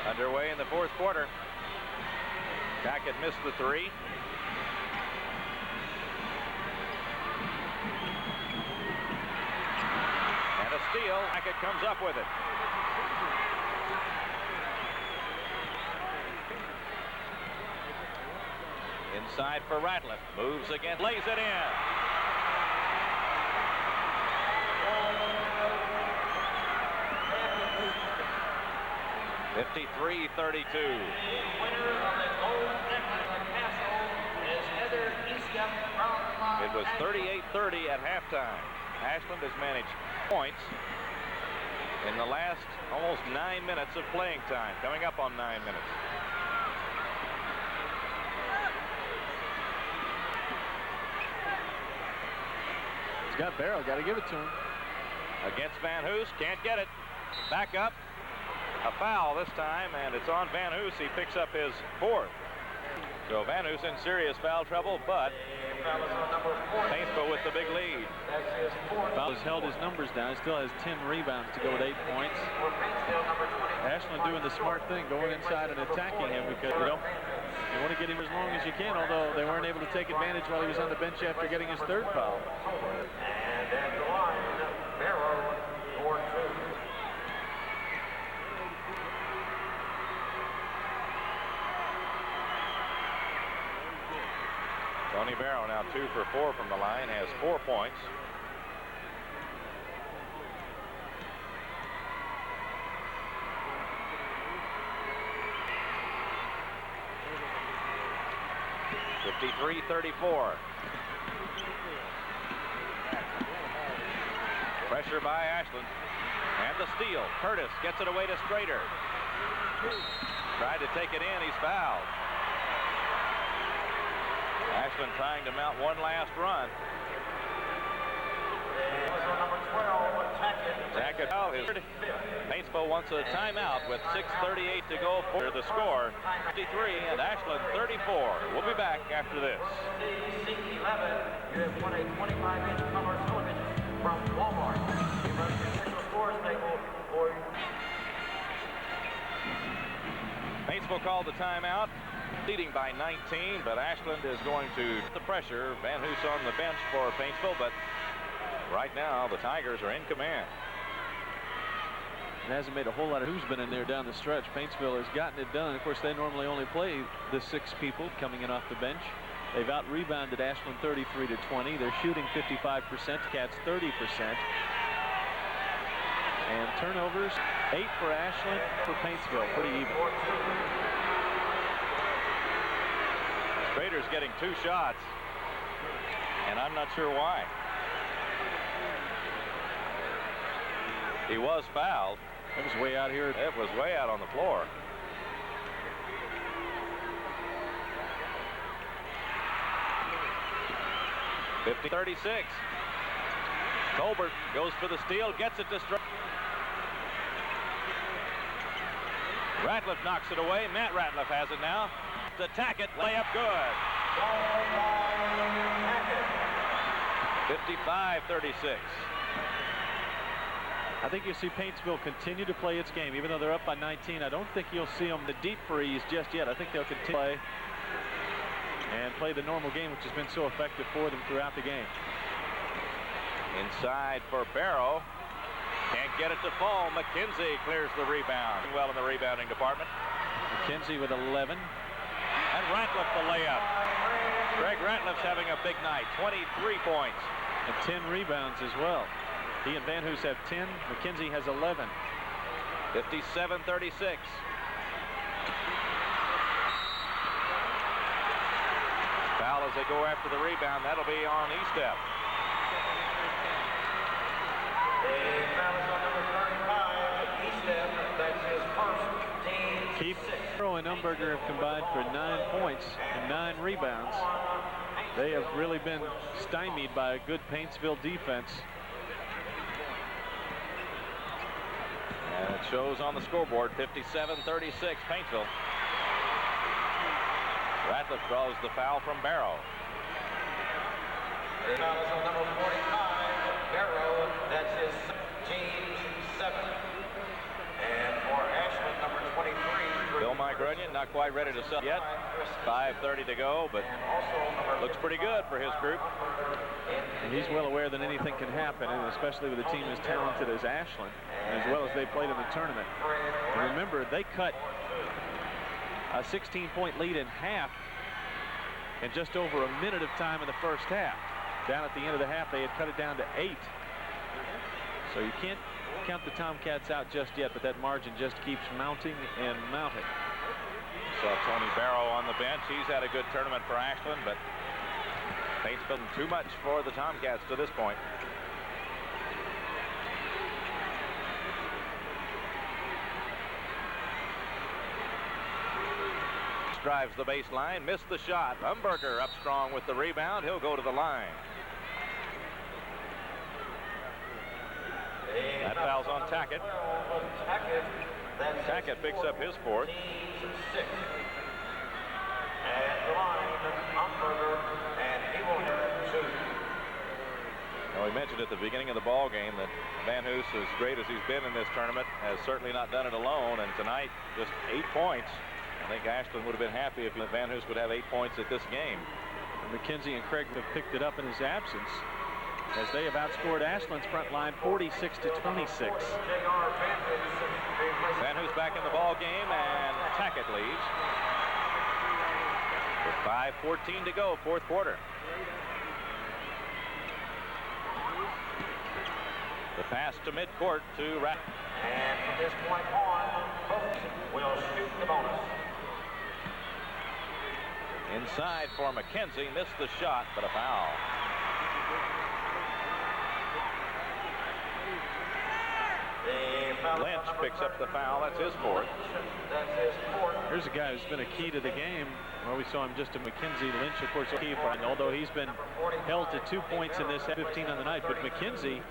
Underway in the 4th quarter. Tackett missed the 3. And a steal. Tackett comes up with it. Inside for Ratliff. Moves again. Lays it in. (53-32). It was 38-30 at halftime. Ashland has managed points in the last almost 9 minutes of playing time. Coming up on 9 minutes. Scott Barrow, got to give it to him. Against Van Hoos, can't get it. Back up. A foul this time, and it's on Van Hoos. He picks up his 4th. So Van Hoos in serious foul trouble, but Paintsville with the big lead. Foul has held his numbers down. He still has 10 rebounds to go with 8 points. Ashland doing the smart thing, going inside and attacking him because you want to get him as long as you can, although they weren't able to take advantage while he was on the bench after getting his 3rd foul. And at the line, Barrow for 2. Tony Barrow now 2 for 4 from the line, has 4 points. (53-34). Pressure by Ashland. And the steal. Curtis gets it away to Strader. Tried to take it in. He's fouled. Ashland trying to mount one last run. Number 12, Tackett foul is Paintsville wants a timeout with 6:38 to go for the score. 53 and Ashland 34. We'll be back after this. C11, you have won a 25-inch color television from Walmart. You must official scores table for Paintsville called the timeout, leading by 19, but Ashland is going to the pressure. Van Hoos on the bench for Paintsville, but right now the Tigers are in command. It hasn't made a whole lot of who's been in there down the stretch. Paintsville has gotten it done. Of course, they normally only play the 6 people coming in off the bench. They've out-rebounded Ashland 33 to 20. They're shooting 55%, Cats 30%. And turnovers, 8 for Ashland, for Paintsville, pretty even. Strader's getting 2 shots, and I'm not sure why. He was fouled. It was way out here. It was way out on the floor. .36. Colbert goes for the steal, gets it to Strader. Ratliff knocks it away. Matt Ratliff has it now. To Tackett, layup good. 55-36. I think you'll see Paintsville continue to play its game, even though they're up by 19. I don't think you'll see them the deep freeze just yet. I think they'll continue to play and play the normal game, which has been so effective for them throughout the game. Inside for Barrow. Can't get it to fall. McKenzie clears the rebound. Well in the rebounding department. McKenzie with 11. And Ratliff the layup. Greg Ratliff's having a big night. 23 points. And 10 rebounds as well. He and Van Hoos have 10. McKenzie has 11. 57-36. Foul as they go after the rebound. That'll be on Estep. Keefe and Umberger have combined for 9 points and 9 rebounds. They have really been stymied by a good Paintsville defense. And it shows on the scoreboard, 57-36, Paintsville. Ratliff draws the foul from Barrow. The foul is on number 45, Barrow. That's his team's 7th. And for Ashland, number 23. Bill Grunion not quite ready to sell yet. 5:30 to go, but looks pretty good for his group. And he's well aware that anything can happen, and especially with a team as talented as Ashland, as well as they played in the tournament. And remember, they cut a 16-point lead in half in just over a minute of time in the first half. Down at the end of the half, they had cut it down to 8. So you can't count the Tomcats out just yet, but that margin just keeps mounting and mounting. Saw Tony Barrow on the bench. He's had a good tournament for Ashland, but Paintsville too much for the Tomcats to this point. Drives the baseline, missed the shot. Umberger up strong with the rebound. He'll go to the line. That foul's on Tackett. Tackett picks up his 4th. At the line, Umberger, and he will hit 2. Well, we mentioned at the beginning of the ball game that Van Hoos, as great as he's been in this tournament, has certainly not done it alone. And tonight, just 8 points. I think Ashland would have been happy if Van Hoos would have 8 points at this game. McKenzie and Craig have picked it up in his absence, as they have outscored Ashland's front line 46-26. Van Hoos back in the ball game, and Tackett leads. With 5:14 to go, 4th quarter. The pass to midcourt to Rat. And from this point on, folks will shoot the bonus. Inside for McKenzie, missed the shot, but a foul. Lynch picks up the foul. That's his 4th. That's his 4th. Here's a guy who's been a key to the game. Well, we saw him just to McKenzie. Lynch, of course, a key, although he's been held to 2 points in this 15 on the night. But McKenzie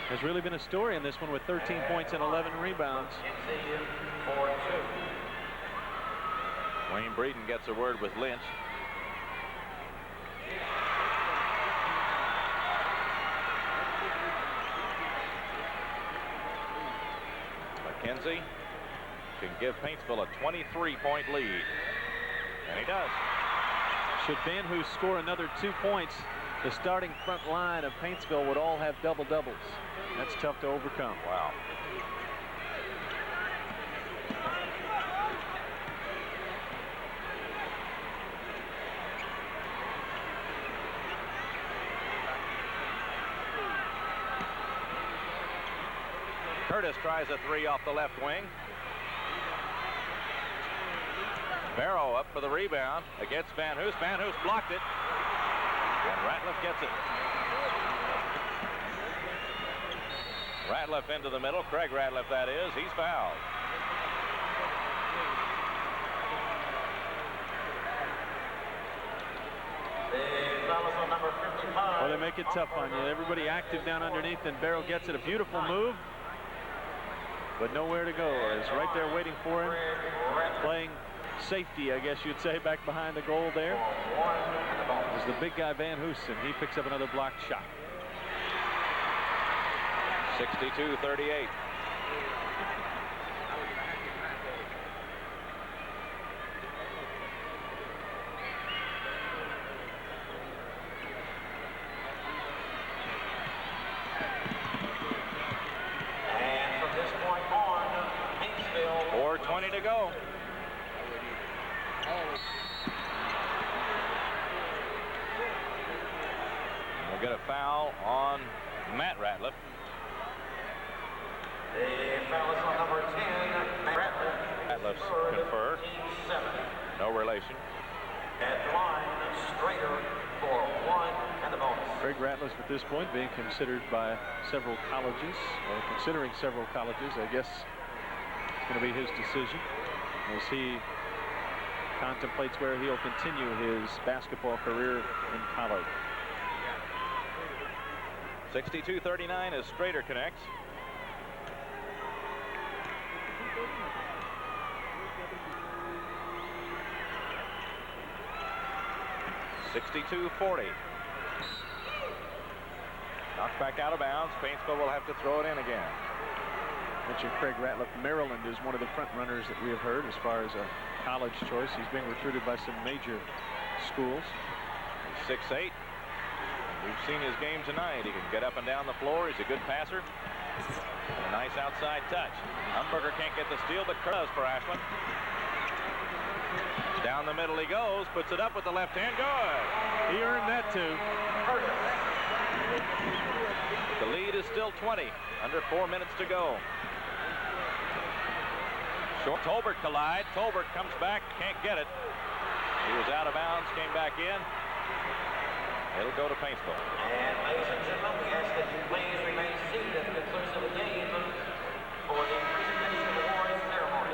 has really been a story in this one with 13 points and 11 rebounds. Wayne Breeden gets a word with Lynch. McKenzie can give Paintsville a 23-point lead. And he does. Should Van Hoos score another 2 points, the starting front line of Paintsville would all have double-doubles. That's tough to overcome. Wow. Curtis tries a three off the left wing. Barrow up for the rebound against Van Hoos. Van Hoos blocked it. And Ratliff gets it. Ratliff into the middle. Craig Ratliff, that is. He's fouled. Well, they make it tough on you. Everybody active down underneath, and Barrow gets it. A beautiful move, but nowhere to go. It's right there waiting for him, playing safety, I guess you'd say, back behind the goal there. There's the big guy Van Hoos, and he picks up another blocked shot. 62-38. And from this point on, Paintsville. 4:20 to go. We'll get a foul on Matt Ratliff. The foul is on number 10, Ratliff's confer. No relation. At the line, Strader for 1 and the bonus. Craig Ratliff at this point being considered by several colleges, or considering several colleges. I guess it's going to be his decision as he contemplates where he'll continue his basketball career in college. 62-39 as Strader connects. .62-40. Knocked back out of bounds. Paintsville will have to throw it in again. Mentioned Craig Ratliff. Maryland is one of the front runners that we have heard as far as a college choice. He's being recruited by some major schools. He's 6'8". We've seen his game tonight. He can get up and down the floor. He's a good passer. And a nice outside touch. Humberger can't get the steal, but does for Ashland. Down the middle he goes. Puts it up with the left hand. Good. He earned that too. The lead is still 20. Under 4 minutes to go. Short. Tolbert collide. Tolbert comes back. Can't get it. He was out of bounds. Came back in. It'll go to Paintsville. And ladies and gentlemen, we ask that you please remain seated at the conclusion of the game for the presentation awards ceremony.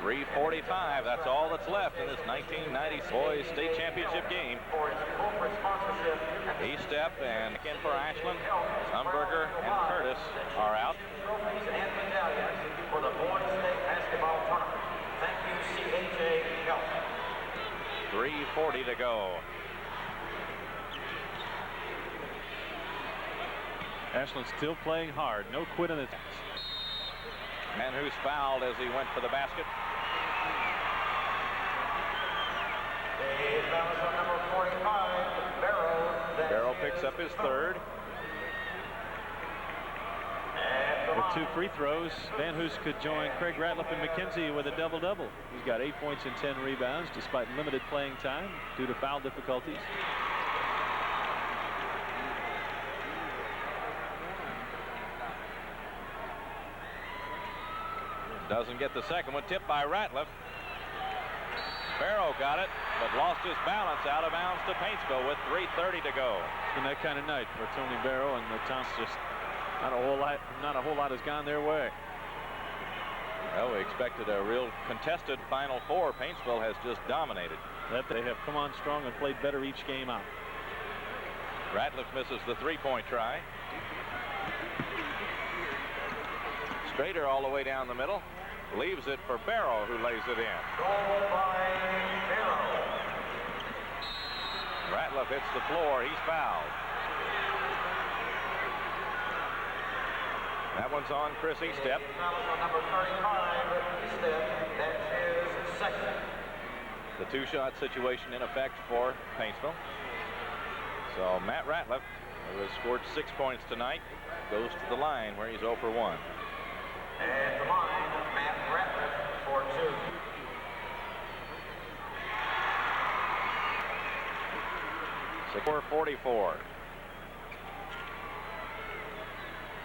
3:45. That's all that's left in this 1990 Boys State Championship game. For its corporate sponsorship. E-Step and in for Ashland. Humberger and Curtis are out. Trophies and medallions for the Boys State Basketball Tournament. Thank you, KHSAA. 3:40 to go. Ashland still playing hard. No quit in the attacks. Van Hoos fouled as he went for the basket. The foul is on number 45, Barrow. Barrow picks up his third. With 2 free throws, Van Hoos could join Craig Ratliff and McKenzie with a double-double. He's got 8 points and 10 rebounds despite limited playing time due to foul difficulties. Doesn't get the second one. Tipped by Ratliff. Barrow got it, but lost his balance out of bounds to Paintsville with 3:30 to go. It's been that kind of night for Tony Barrow, and the Taunts just not a whole lot has gone their way. Well, we expected a real contested Final Four. Paintsville has just dominated. That they have come on strong and played better each game out. Ratliff misses the three-point try. Strader all the way down the middle. Leaves it for Barrow, who lays it in. Goal by Barrow. Ratliff hits the floor. He's fouled. That one's on Chris Estep. Foul on number 35, Estep. That's his second. The two-shot situation in effect for Paintsville. So Matt Ratliff, who has scored 6 points tonight, goes to the line where he's 0 for 1. And the line, Matt Ratliff for 2. Score 44.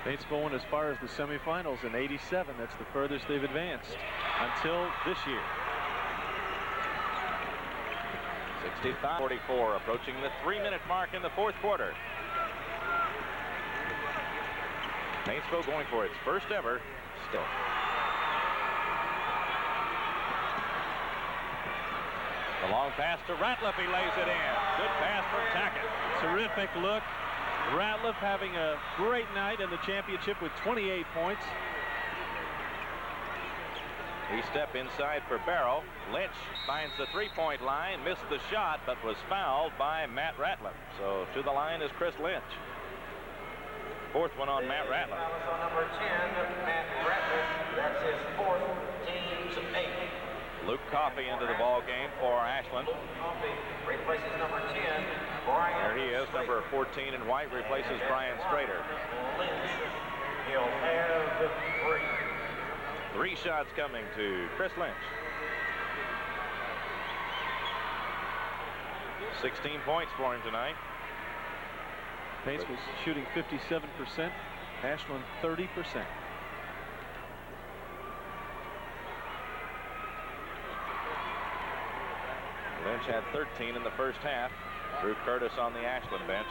Paintsville went as far as the semifinals in '87. That's the furthest they've advanced until this year. 65-44, approaching the 3-minute mark in the fourth quarter. Paintsville going for its first ever still. The long pass to Ratliff, he lays it in. Good pass from Tackett. Terrific look. Ratliff having a great night in the championship with 28 points. He stepped inside for Barrow. Lynch finds the three-point line, missed the shot, but was fouled by Matt Ratliff. So to the line is Chris Lynch. Fourth one on Matt Ratliff. Foul is on number 10, Matt Ratliff. That's his fourth, team's 8. Luke Coffey into the ball game for Ashland. Coffey replaces number 10, Brian. There he is, number 14 in white, replaces Brian Strader. Lynch, he'll have 3. 3 shots coming to Chris Lynch. 16 points for him tonight. Paintsville shooting 57%, Ashland 30%. Lynch had 13 in the first half. Drew Curtis on the Ashland bench.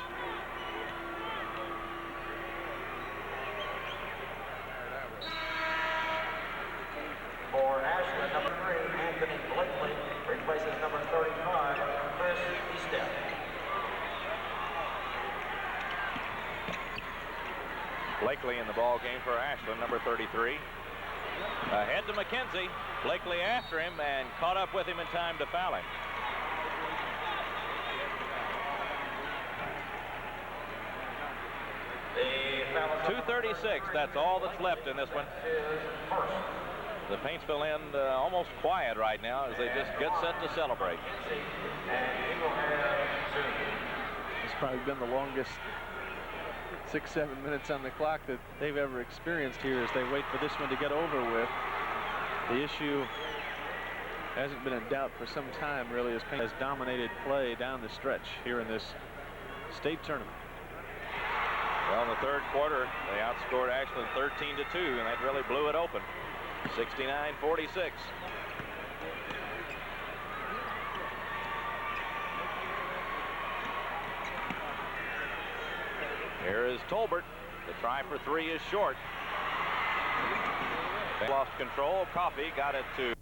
For Ashland, number 3, Anthony Blakely replaces number 35, Chris Estep. Blakely in the ball game for Ashland, number 33. Ahead to McKenzie. Blakely after him and caught up with him in time to foul him. The 2:36. That's all that's left in this one. is first. The Paintsville end almost quiet right now as they just get set to celebrate. And he will have 2. It's probably been the longest 6-7 minutes on the clock that they've ever experienced here as they wait for this one to get over with. The issue hasn't been in doubt for some time, really, as Paintsville has dominated play down the stretch here in this state tournament. Well, in the third quarter, they outscored Ashland 13-2, and that really blew it open. 69-46. Here is Tolbert. The try for 3 is short. They lost control. Coffey got it to